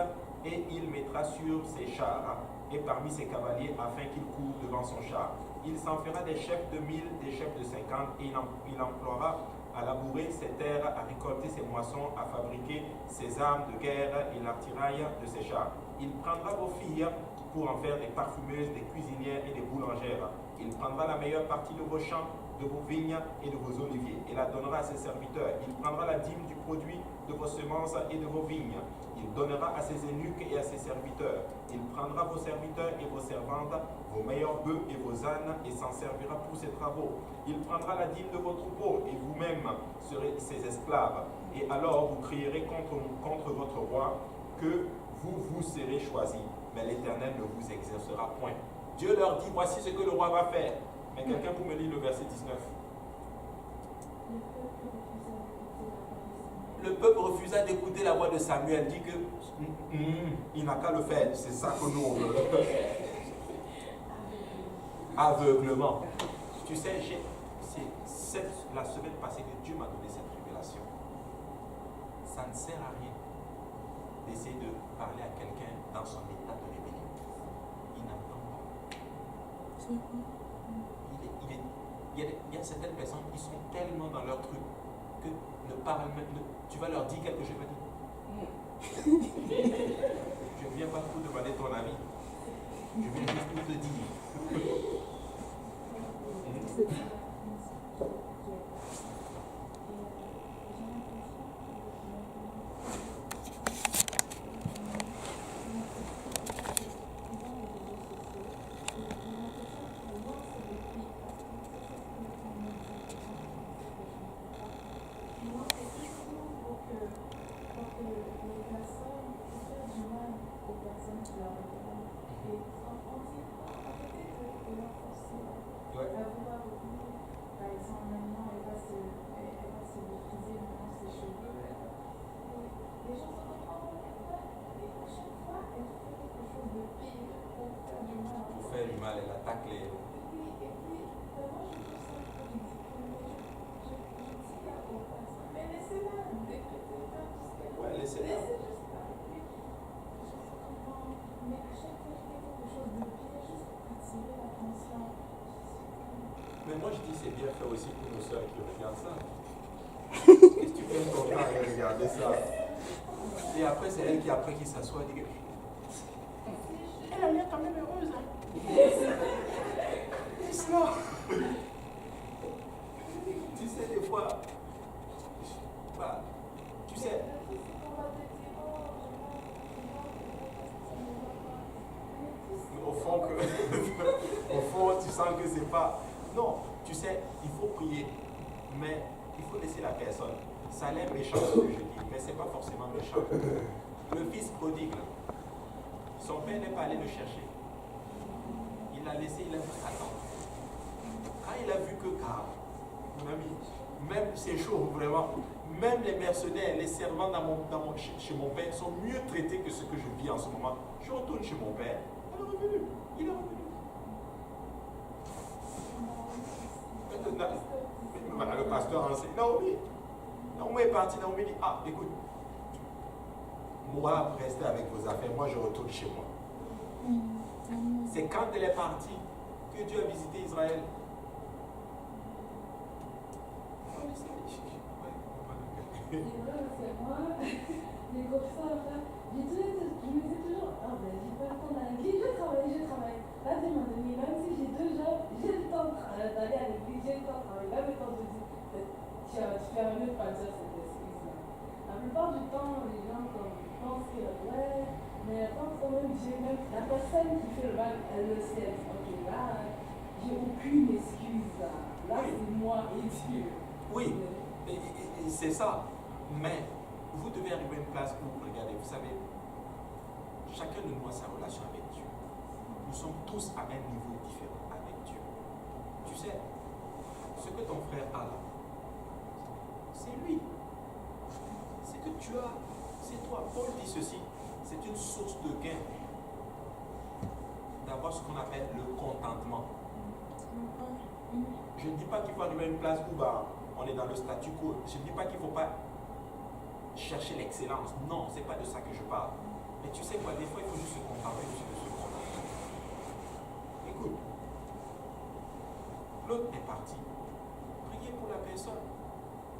et il mettra sur ses chars et parmi ses cavaliers afin qu'ils courent devant son char. Il s'en fera des chefs de 1000, des chefs de 50 et il emploiera à labourer ses terres, à récolter ses moissons, à fabriquer ses armes de guerre et l'artillerie de ses chars. Il prendra vos filles pour en faire des parfumeuses, des cuisinières et des boulangères. Il prendra la meilleure partie de vos champs, de vos vignes et de vos oliviers et la donnera à ses serviteurs. Il prendra la dîme du produit de vos semences et de vos vignes. Il donnera à ses eunuques et à ses serviteurs. Il prendra vos serviteurs et vos servantes, vos meilleurs bœufs et vos ânes et s'en servira pour ses travaux. Il prendra la dîme de vos troupeaux et vous-même serez ses esclaves. Et alors vous crierez contre votre roi que vous serez choisis. Mais l'Éternel ne vous exercera point. Dieu leur dit, voici ce que le roi va faire. Mais quelqu'un peut me lire le verset 19. Le peuple refusa d'écouter la voix de Samuel. Dit que il n'a qu'à le faire. C'est ça que nous on veut. Aveuglement. Tu sais, c'est la semaine passée que Dieu m'a donné cette révélation. Ça ne sert à rien d'essayer de parler à quelqu'un dans son état de rébellion. Il n'entend pas. Il y a certaines personnes qui sont tellement dans leur truc que tu vas leur dire quelque chose, je ne viens pas pour demander ton avis. Je viens juste pour te dire. mal, elle attaque les... Et puis, moi je trouve ça un peu ridicule, mais je dis à vos personnes, mais laissez-la décréter, faire tout ce qu'elle veut. Ouais, laissez-la. Laissez juste là. Et puis, je comprends, mais à chaque fois qu'il y a quelque chose de pire, juste pour attirer l'attention, Mais moi, je dis c'est bien fait aussi pour nos soeurs qui regardent ça. Qu'est-ce que tu fais ton temps à regarder ça? Et après, c'est elle qui s'assoit et dit que... Elle a l'air quand même heureuse, hein? Non. Tu sais, des fois... Bah, tu sais... Au fond, au fond, tu sens que c'est pas... Non, tu sais, il faut prier, mais il faut laisser la personne. Ça a l'air méchant ce que je dis, mais c'est pas forcément méchant. Le fils prodigue, son père n'est pas allé le chercher. Il l'a laissé, il a fait attendre. Quand il a vu que, mon ami, même c'est chaud, vraiment, même les mercenaires, les servants chez mon père sont mieux traités que ce que je vis en ce moment. Je retourne chez mon père, il est revenu. Il est revenu. Le pasteur enseigne. Naomi est parti. Naomi dit, ah, écoute, moi, restez avec vos affaires, moi je retourne chez moi. C'est quand elle est partie que Dieu a visité Israël. Et là, c'est moi, les copains, je me disais toujours, ah ben, j'ai pas le temps d'aller, je travaille. Là, tu m'as donné, même si j'ai 2 jobs, j'ai le temps d'aller à l'église, j'ai le temps de travailler. Là, maintenant, je dis, tu fais un mieux de pas dire cette excuse-là. La plupart du temps, les gens pensent que, ouais, mais quand même, la personne qui fait le bac, elle le sait, elle dit, ok, là, j'ai aucune excuse, là, c'est moi et Dieu. Oui, et c'est ça. Mais vous devez arriver à une place où, regardez, vous savez, chacun de nous a sa relation avec Dieu. Nous sommes tous à un niveau différent avec Dieu. Tu sais, ce que ton frère a là, c'est lui. Ce que tu as, c'est toi. Paul dit ceci, c'est une source de gain d'avoir ce qu'on appelle le contentement. Je ne dis pas qu'il faut arriver à une place où on est dans le statu quo. Je ne dis pas qu'il ne faut pas chercher l'excellence. Non, ce n'est pas de ça que je parle. Mais tu sais quoi, des fois, il faut juste se contenter de se contenter. Écoute, l'autre est parti. Priez pour la personne.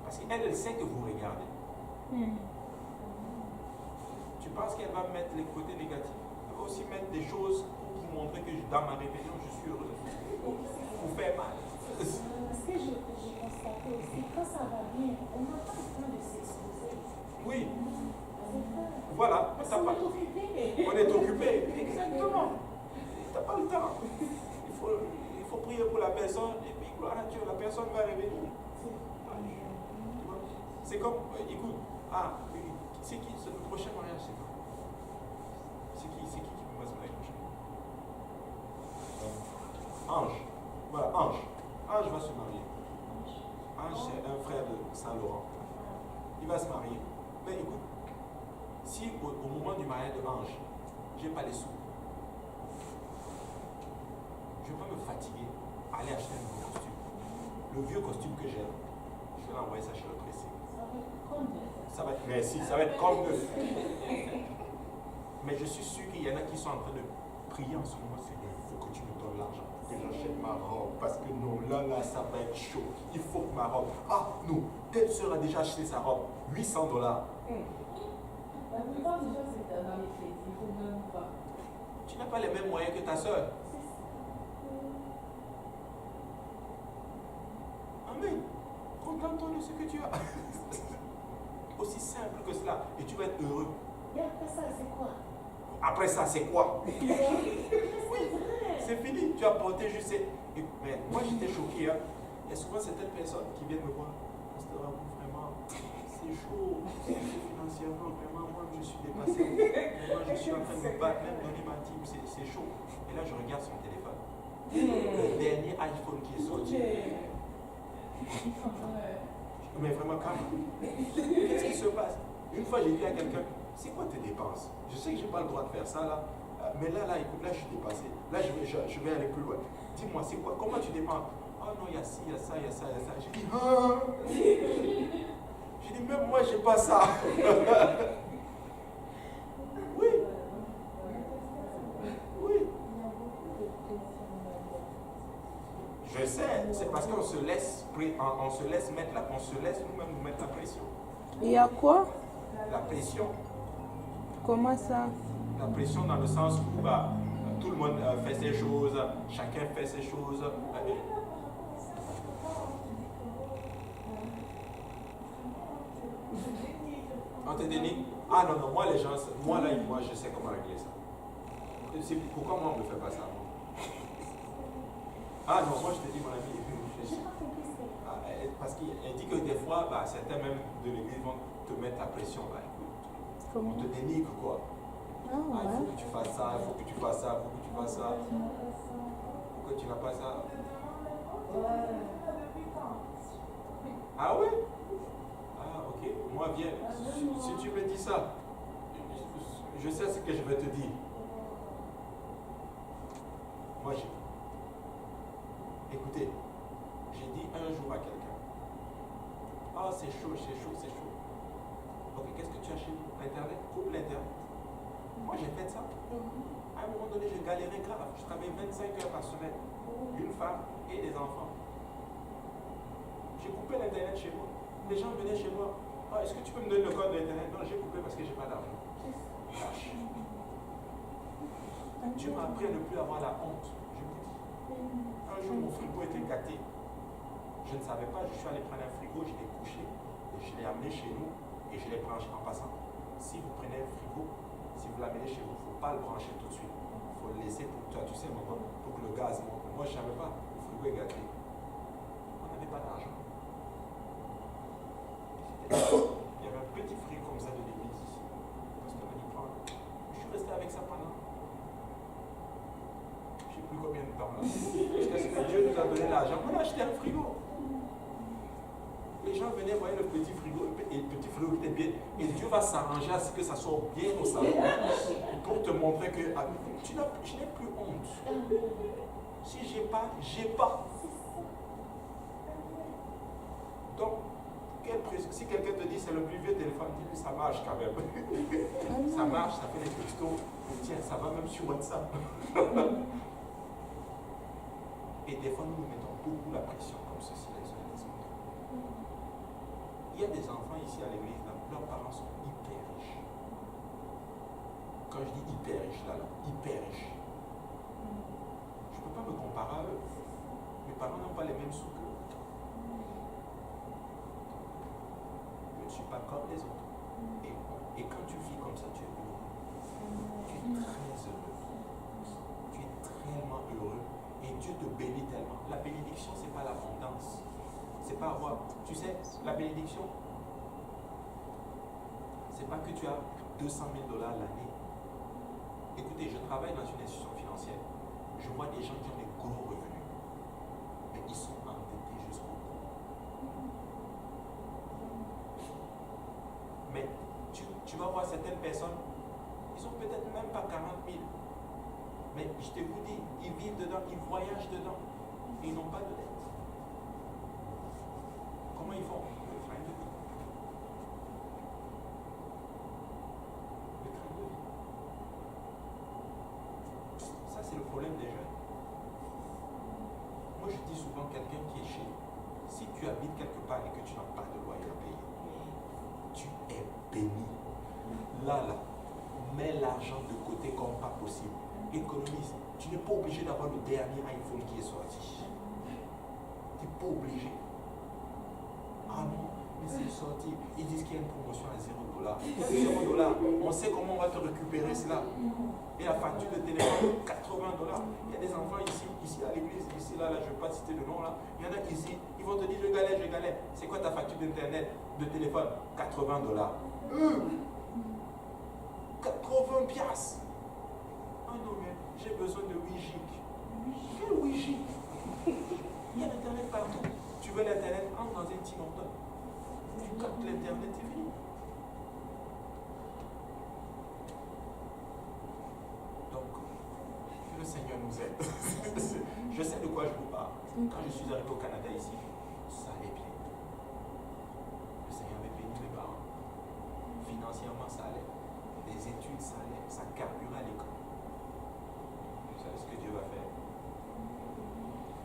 Parce qu'elle, elle sait que vous regardez. Tu penses qu'elle va mettre les côtés négatifs? Elle va aussi mettre des choses pour vous montrer que dans ma rébellion, je suis heureuse. Pour faire mal. Parce que j'ai constaté aussi, quand ça va bien, on n'a pas le temps de s'exposer. Oui. Voilà. Parce qu'on est occupé. On est occupé. Exactement. Tu n'as pas le temps. Il faut prier pour la personne et puis gloire à Dieu, la personne va revenir. C'est comme, écoute, c'est qui le prochain mariage, c'est quoi? C'est qui va se marier prochain? Ange. Voilà, Ange. Ange va se marier. Ange, c'est un frère de Saint-Laurent. Il va se marier. Mais écoute, si au moment du mariage de Ange, je n'ai pas les sous, je ne vais pas me fatiguer à aller acheter un nouveau costume. Le vieux costume que j'ai, je vais l'envoyer ça chez le pressé. Ça va être, merci, ça va être comme neuf. Mais je suis sûr qu'il y en a qui sont en train de prier en ce moment. Seigneur, il faut que tu me donnes l'argent pour que j'achète ma robe. Parce que non, là, ça va être chaud. Il faut que ma robe. Ah, non, telle soeur a déjà acheté sa robe. $800. La plupart des gens, c'est dans les crédits, il ne faut même pas. Tu n'as pas les mêmes moyens que ta soeur. Amen. Contente-toi de ce que tu as. Aussi simple que cela. Et tu vas être heureux. Et après ça, c'est quoi? Après ça, c'est quoi? C'est vrai. C'est fini. Tu as porté juste. Mais moi, j'étais choqué. Hein. Il y a souvent certaines personnes qui viennent me voir. Pasteur, vraiment, c'est chaud. Financièrement, vraiment, moi, je suis dépassé. Moi, je suis en train de me battre, même donner ma team. C'est chaud. Et là, je regarde son téléphone. Le dernier iPhone qui est sorti. Mais vraiment, qu'est-ce qui se passe? Une fois, j'ai dit à quelqu'un, c'est quoi tes dépenses? Je sais que je n'ai pas le droit de faire ça là. Mais là, écoute, là, je suis dépassé. Là, je vais aller plus loin. Dis-moi, c'est quoi? Comment tu dépenses? Oh non, il y a ci, il y a ça, il y a ça, il y a ça. J'ai dit, ah! J'ai dit, même moi, j'ai pas ça. Oui. Oui. Je sais, c'est parce qu'on se laisse, on se laisse nous-mêmes nous mettre la pression. Il y a quoi? La pression. Comment ça? La pression dans le sens où tout le monde fait ses choses, chacun fait ses choses. On te dénigre? Ah non, non, moi les gens, moi je sais comment régler ça. Pourquoi moi on ne me fait pas ça? Ah non, moi je te dis mon ami, parce qu'elle dit que des fois, certains même de l'église vont te mettre la pression. Comment? On te dénigre quoi. Ah, ouais. Il faut que tu fasses ça, il faut que tu fasses ça, il faut que tu fasses ça. Pourquoi tu n'as pas ça? Ah oui? Ah ok, moi viens, si tu me dis ça, je sais ce que je vais te dire. Moi écoutez, j'ai dit un jour à quelqu'un, ah c'est chaud, c'est chaud, c'est chaud. Ok, qu'est-ce que tu as chez vous? L'internet? Coupe l'internet. Moi j'ai fait ça. À un moment donné, je galérais grave. Je travaillais 25 heures par semaine. Une femme et des enfants. J'ai coupé l'internet chez moi. Les gens venaient chez moi. Ah, est-ce que tu peux me donner le code de l'internet? Non, j'ai coupé parce que j'ai pas d'argent. Lâche. Dieu m'a appris à ne plus avoir la honte. Je vous dis. Un jour, mon frigo était gâté. Je ne savais pas, je suis allé prendre un frigo, je l'ai couché, et je l'ai amené chez nous et je l'ai branché en passant. Si vous prenez un frigo, si vous l'amenez chez vous, il ne faut pas le brancher tout de suite. Il faut le laisser pour toi, tu sais, maman, pour que le gaz monte. Moi, je ne savais pas, le frigo est gâté. On n'avait pas d'argent. Il y avait un petit frigo comme ça de l'église ici. Parce qu'on a dit, prends. Je suis resté avec ça pendant. Je ne sais plus combien de temps là. Jusqu'à ce que Dieu nous a donné l'argent. On a acheté un frigo. Les gens venaient voir le petit frigo, et le petit frigo était bien. Et Dieu va s'arranger à ce que ça sorte bien au salon. Pour te montrer que je n'ai plus honte. Si j'ai pas, j'ai pas. Donc, si quelqu'un te dit c'est le plus vieux téléphone, dis-lui ça marche quand même. Ça marche, ça fait des textos. Tiens, ça va même sur WhatsApp. Et des fois, nous mettons beaucoup la pression comme ceci, les uns et les autres. Il y a des enfants ici à l'église, leurs parents sont hyper riches. Quand je dis hyper riches, hyper riches. Je ne peux pas me comparer à eux. Mes parents n'ont pas les mêmes sous qu'eux. Je ne suis pas comme les autres. Et quand tu vis comme ça, tu es heureux. Tu es très heureux. Tu es tellement heureux. Et Dieu te bénit tellement. La bénédiction, ce n'est pas l'abondance. C'est pas avoir. Tu sais, la bénédiction, c'est pas que tu as 200 000 $ l'année. Écoutez, je travaille dans une institution financière. Je vois des gens qui ont des gros revenus. Mais ils sont endettés jusqu'au bout. Mais tu vas voir certaines personnes, ils ont peut-être même pas 40 000. Mais je te vous dis, ils vivent dedans, ils voyagent dedans. Et ils n'ont pas de dette. Comment ils font? Le train de vie. Le train de vie. Ça, c'est le problème des jeunes. Moi, je dis souvent quelqu'un qui est chez nous. Si tu habites quelque part et que tu n'as pas de loyer à payer, tu es béni. Là, mets l'argent de côté comme pas possible. Économise. Tu n'es pas obligé d'avoir le dernier iPhone qui est sorti. Tu n'es pas obligé. Ah non, mais c'est sorti. Ils disent qu'il y a une promotion à 0 $. 0 $. On sait comment on va te récupérer cela. Et la facture de téléphone, 80 $. Il y a des enfants ici à l'église, ici, là, je ne vais pas citer le nom là. Il y en a ici, ils vont te dire je galère. C'est quoi ta facture d'internet, de téléphone? 80 $. 80 piastres. Ah non, mais j'ai besoin de 8 gigs. Quel 8 gigs? Il y a l'internet partout. Tu veux l'internet, entre dans un petit montant. Tu captes l'internet, c'est fini. Donc, Seigneur nous aide. Je sais de quoi je vous parle. Quand je suis arrivé au Canada ici, ça allait bien. Le Seigneur avait béni mes parents. Financièrement, ça allait. Les études, ça allait. Ça carburait à l'école. Vous savez ce que Dieu va faire?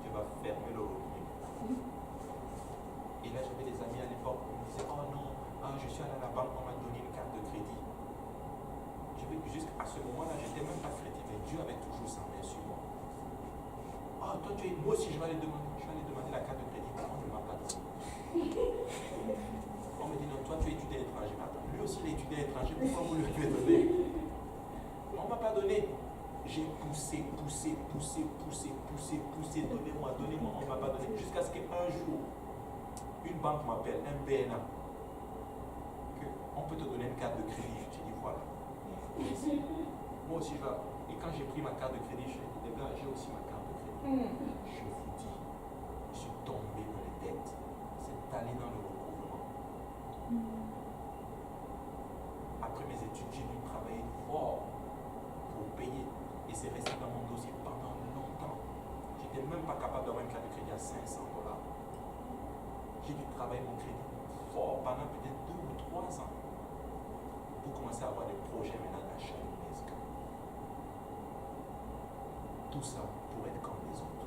Dieu va fermer le robinet. Et là, j'avais des amis à l'époque qui me disaient, oh non, je suis allé à la banque, on m'a donné une carte de crédit. Jusqu'à ce moment-là, je n'étais même pas chrétien, mais Dieu avait toujours sa main sur moi. Ah, toi, moi aussi, je vais aller demander la carte de crédit. On ne m'a pas donné. On me dit, non, toi, tu es étudiant étranger. Attends, lui aussi, il est étudiant étranger. Pourquoi vous lui avez donné? On ne m'a pas donné. J'ai poussé. Donnez-moi. On ne m'a pas donné. Jusqu'à ce qu'un jour, une banque m'appelle, un BNA, qu'on peut te donner une carte de crédit. J'ai dit, voilà. Moi aussi, je vais. Et quand j'ai pris ma carte de crédit, je dit, les gars, j'ai aussi ma carte de crédit. Je vous dis, je suis tombé dans les dettes. C'est allé dans le recouvrement. Après mes études, j'ai dû travailler fort pour payer. Et c'est resté dans mon dossier pendant longtemps. J'étais même pas capable d'avoir une carte de crédit à $500. J'ai dû travailler mon crédit fort pendant peut-être 2 ou 3 ans pour commencer à avoir des projets maintenant d'achat d'une maison. Tout ça pour être comme les autres.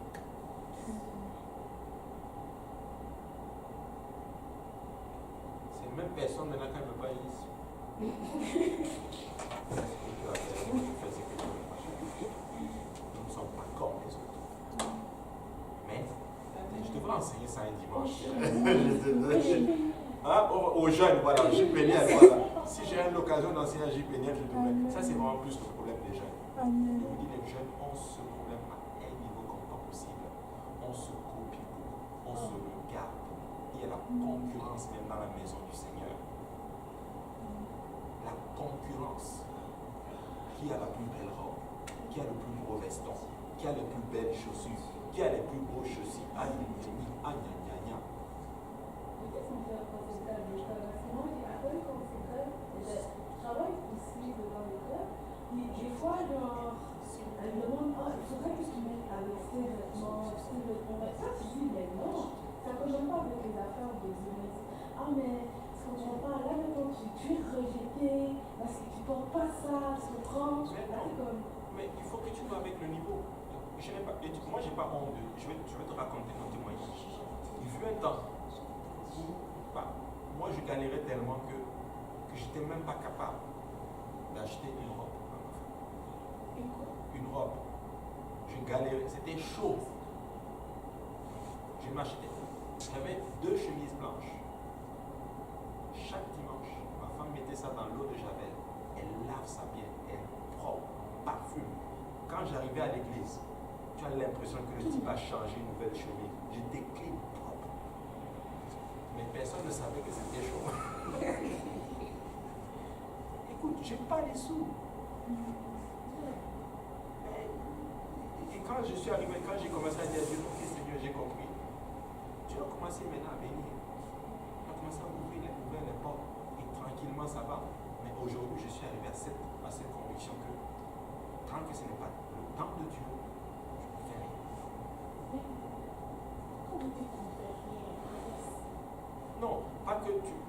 C'est même personne maintenant quand elle me parle ici. Nous ne sommes pas comme les autres. Mais je devrais enseigner ça un dimanche. Aux jeunes, voilà, J. Péniel, voilà. Si j'ai l'occasion d'enseigner à J. Péniel, je devrais. Ça, c'est vraiment plus le problème des jeunes. Je vous dis, les jeunes ont ce problème à un niveau comme pas possible. On se copie, on se regarde. Il y a la concurrence même dans la maison du Seigneur. La concurrence. Qui a la plus belle robe? Qui a le plus gros veston? Qui a les plus belles chaussures? Qui a les plus beaux chaussures? Je travaille ici devant le club, des fois, genre, elle me demande, il faudrait que tu mettes avec ces vêtements, ça, tu dis, mais non, ça ne convient pas avec les affaires de business. Ah, mais ça ne convient pas, là, maintenant, tu es rejeté, parce que tu ne portes pas ça, tu le prends, mais il faut que tu vas avec le niveau. Moi, je n'ai pas honte. Je vais te raconter mon témoignage. Il fut un temps où, moi, je galérais tellement que je n'étais même pas capable d'acheter une robe. Une robe. Je galérais, c'était chaud. Je m'achetais. J'avais 2 chemises blanches. Chaque dimanche, ma femme mettait ça dans l'eau de Javel. Elle lave ça bien, elle propre, parfume. Quand j'arrivais à l'église, tu as l'impression que le type a changé une nouvelle chemise. J'étais clean, propre. Mais personne ne savait que c'était chaud. Écoute, j'ai pas les sous. Et quand je suis arrivé, quand j'ai commencé à dire à Dieu, ok Seigneur, j'ai compris. Tu as commencé maintenant à bénir. Tu as commencé à ouvrir les portes. Et tranquillement, ça va. Mais aujourd'hui, je suis arrivé à cette conviction que tant que ce n'est pas le temps de Dieu, je ne fais rien. Non,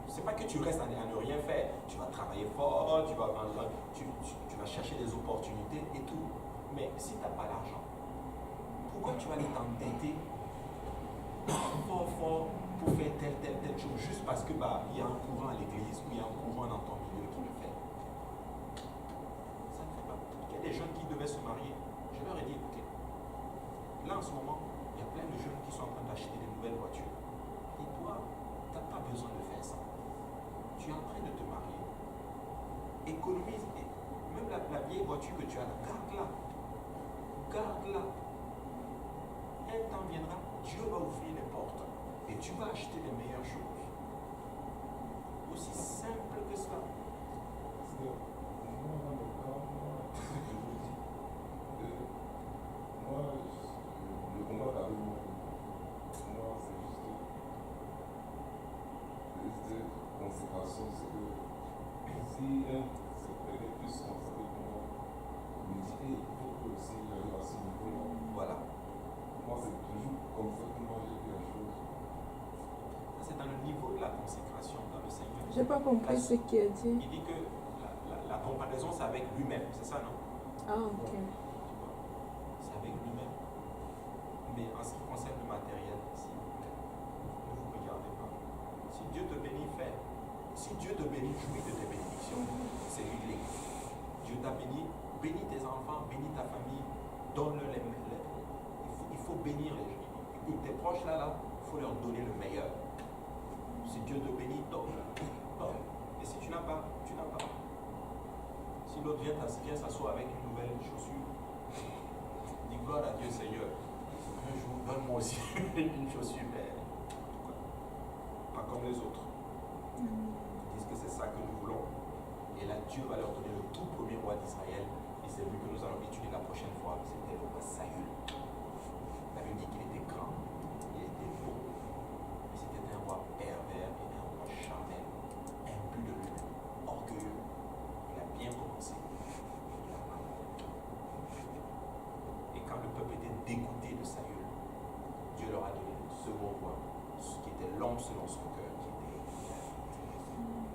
c'est pas que tu restes à ne rien faire. Tu vas travailler fort, tu vas chercher des opportunités et tout. Mais si tu n'as pas l'argent, pourquoi tu vas aller t'endetter fort pour faire telle chose juste parce que il y a un courant à l'église ou il y a un courant dans ton milieu qui le fait? Ça ne fait pas. Il y a des jeunes qui devaient se marier. Je leur ai dit, écoutez, là en ce moment, il y a plein de jeunes qui sont en train d'acheter des nouvelles voitures. Et toi, tu n'as pas besoin de faire ça. Tu es en train de te marier. Économise. Même la vieille voiture que tu as, garde-la. Garde-la. Un temps viendra, Dieu va ouvrir les portes. Et tu vas acheter les meilleures choses. Aussi simple que cela. Le combat avec moi, c'est juste consécration, c'est que si un se prenait plus considéré pour moi, il me dit, il faut que aussi j'arrive à signer Voilà. Moi, c'est toujours comme ça que moi j'ai vu la chose. Ça, c'est dans le niveau de la consécration dans le Seigneur. J'ai pas compris ce qu'il a dit. Il dit que la comparaison, c'est avec lui-même. C'est ça, non? Ah, ok. C'est avec lui-même. Mais en ce qui concerne le matériel, si ne vous regardez pas. Si Dieu te bénit, fais. Si Dieu te bénit, jouis de tes bénédictions. C'est réglé. Dieu t'a béni, bénis tes enfants, bénis ta famille, donne-leur il faut bénir tes proches là, il faut leur donner le meilleur. Si Dieu te bénit, donne. Et si tu n'as pas, tu n'as pas. Si l'autre vient s'asseoir avec une nouvelle chaussure, dis gloire à Dieu Seigneur. Un jour, donne-moi aussi une chaussure, mais pas comme les autres. Ils disent que c'est ça que nous voulons. Et là, Dieu va leur donner le tout premier roi d'Israël. Et c'est lui que nous allons étudier la prochaine fois. C'était le roi Saül. La Bible dit qu'il était grand, il était beau. Mais c'était un roi pervers et un roi charnel, imbu de lui, orgueilleux. Il a bien commencé. Il a mal. Et quand le peuple était dégoûté de Saül, Dieu leur a donné le second roi, qui était l'homme selon son cœur, qui était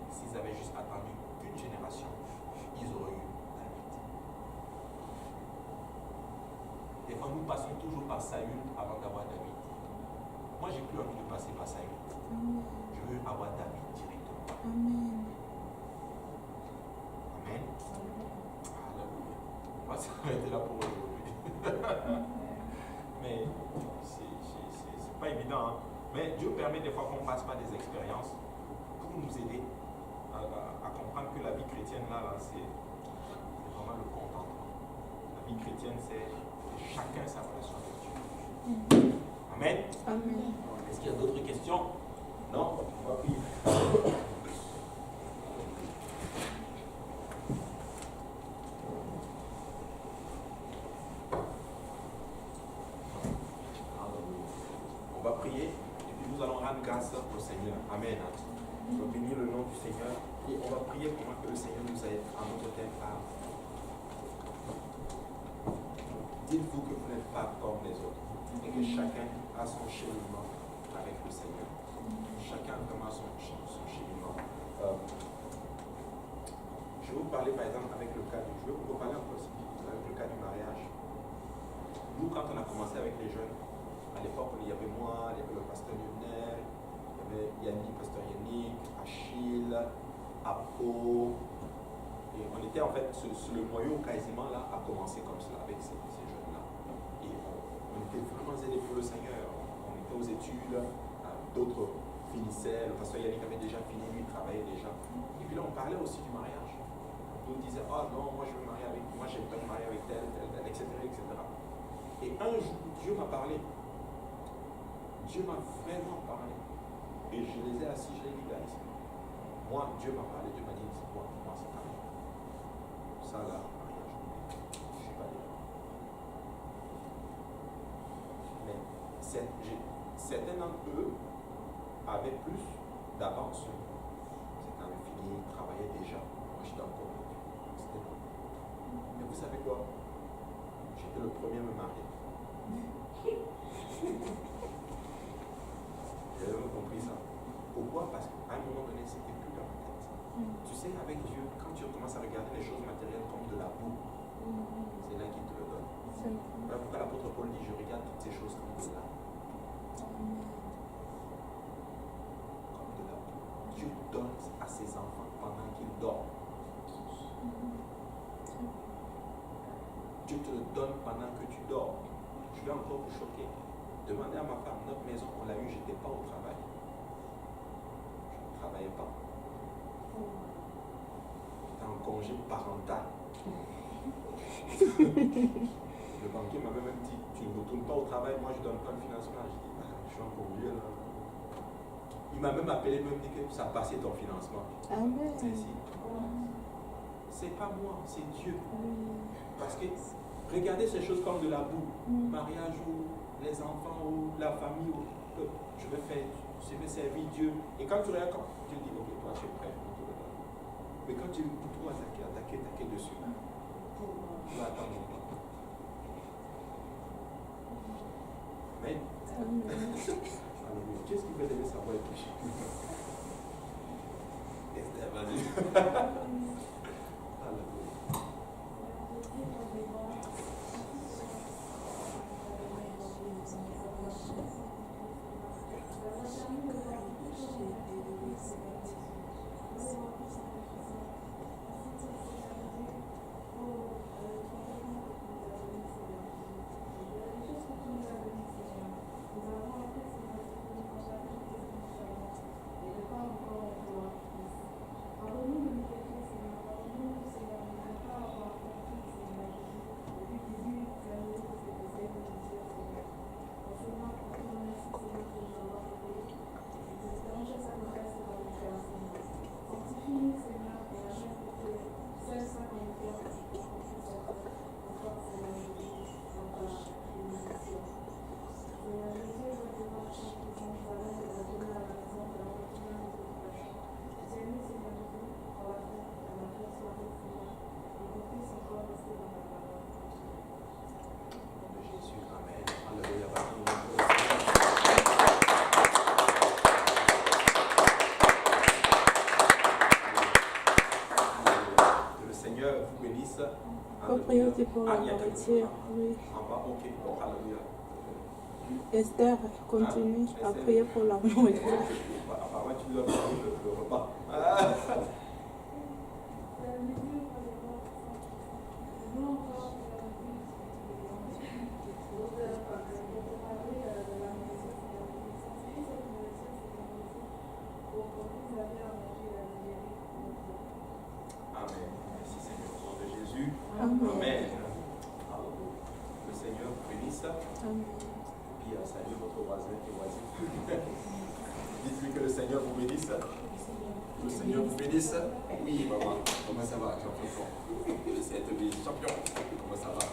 s'ils avaient juste attendu une génération, ils auraient eu David. Des fois, nous passons toujours par Saül avant d'avoir David. Moi, j'ai plus envie de passer par Saül. Je veux avoir David directement. Amen. Amen. Alléluia. On va s'arrêter là pour aujourd'hui. Mais c'est pas évident. Hein? Mais Dieu permet des fois qu'on passe par des expériences pour nous aider à comprendre que la vie chrétienne, c'est vraiment le contentement. La vie chrétienne, c'est chacun sa relation avec Dieu. Amen. Amen. Est-ce qu'il y a d'autres questions? Non? On va prier. On va prier et puis nous allons rendre grâce au Seigneur. Amen. On va bénir le nom du Seigneur et on va prier pour que le Seigneur nous aide en notre thème à. Dites-vous que vous n'êtes pas comme les autres et que chacun a son cheminement avec le Seigneur. Chacun vraiment son cheminement. Je vais vous parler par exemple avec le cas je vais vous parler un peu avec le cas du mariage. Nous, quand on a commencé avec les jeunes, à l'époque, il y avait moi, il y avait le pasteur Lionel, il y avait Yannick, pasteur Yannick, Achille, Apo. Et on était en fait le noyau quasiment là à commencer comme cela avec ces jeunes-là. Et on était vraiment aidés pour le Seigneur. On était aux études, d'autres finissaient. Le pasteur Yannick avait déjà fini, lui, il travaillait déjà. Et puis là, on parlait aussi du mariage. On nous disait, ah non, moi je veux marier avec, moi j'aime pas me marier avec tel, etc., etc. Et un jour, Dieu m'a parlé. Dieu m'a vraiment parlé. Et je les ai assis, je les ai dit, guys, moi, Dieu m'a parlé, Dieu m'a dit, moi c'est pas bien. Ça là, mariage, je ne suis pas dedans. Mais certains d'entre eux avaient plus d'avance. C'était avait fini, travaillaient déjà. Moi, j'étais encore. C'était bon. Mais vous savez quoi? J'étais le premier à me marier. J'ai jamais compris ça. Pourquoi? Parce qu'à un moment donné, c'était plus dans ma tête. Tu sais, avec Dieu, quand tu commences à regarder les choses matérielles comme de la boue, c'est là qu'il te le donne. Voilà pourquoi l'apôtre Paul dit, je regarde toutes ces choses comme de la boue. Comme de la boue. Dieu donne à ses enfants pendant qu'ils dorment. Dieu te le donne pendant que tu dors. Je vais encore vous choquer. Demandez à ma femme, notre maison, on l'a eu, je n'étais pas au travail. Je ne travaillais pas. J'étais en congé parental. Le banquier m'avait même dit, tu ne retournes pas au travail, moi je ne donne pas le financement. Je dis, je suis encore vieux là. Il m'a même appelé, même dit que ça passait ton financement. Amen. C'est pas moi, c'est Dieu. Parce que regardez ces choses comme de la boue, mariage ou les enfants ou la famille, ou je vais servir Dieu. Et quand tu regardes, Dieu dit, ok, toi tu es prêt. Mais quand tu trouves attaquer dessus, tu vas attendre. Amen. Alléluia. Qu'est-ce qui veut aimer sa voix est touchée? Esther, vas-y. Alléluia. Faut prier aussi pour la nourriture. Oui. En bas, ok. Bon, alléluia. Esther, continue à prier pour la nourriture. Apparemment, tu dois prendre le repas. Amen. Merci Seigneur. Au nom de Jésus. Amen. Le Seigneur vous bénisse. Amen. Puis saluez votre voisin et voisine. Dites-lui que le Seigneur vous bénisse. Le Seigneur vous bénisse. Oui, maman. Comment ça va, champion? J'essaie de te dire, champion. Comment ça va?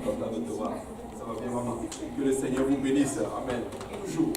Content de te voir. Ça va bien, maman. Que le Seigneur vous bénisse. Amen. Toujours.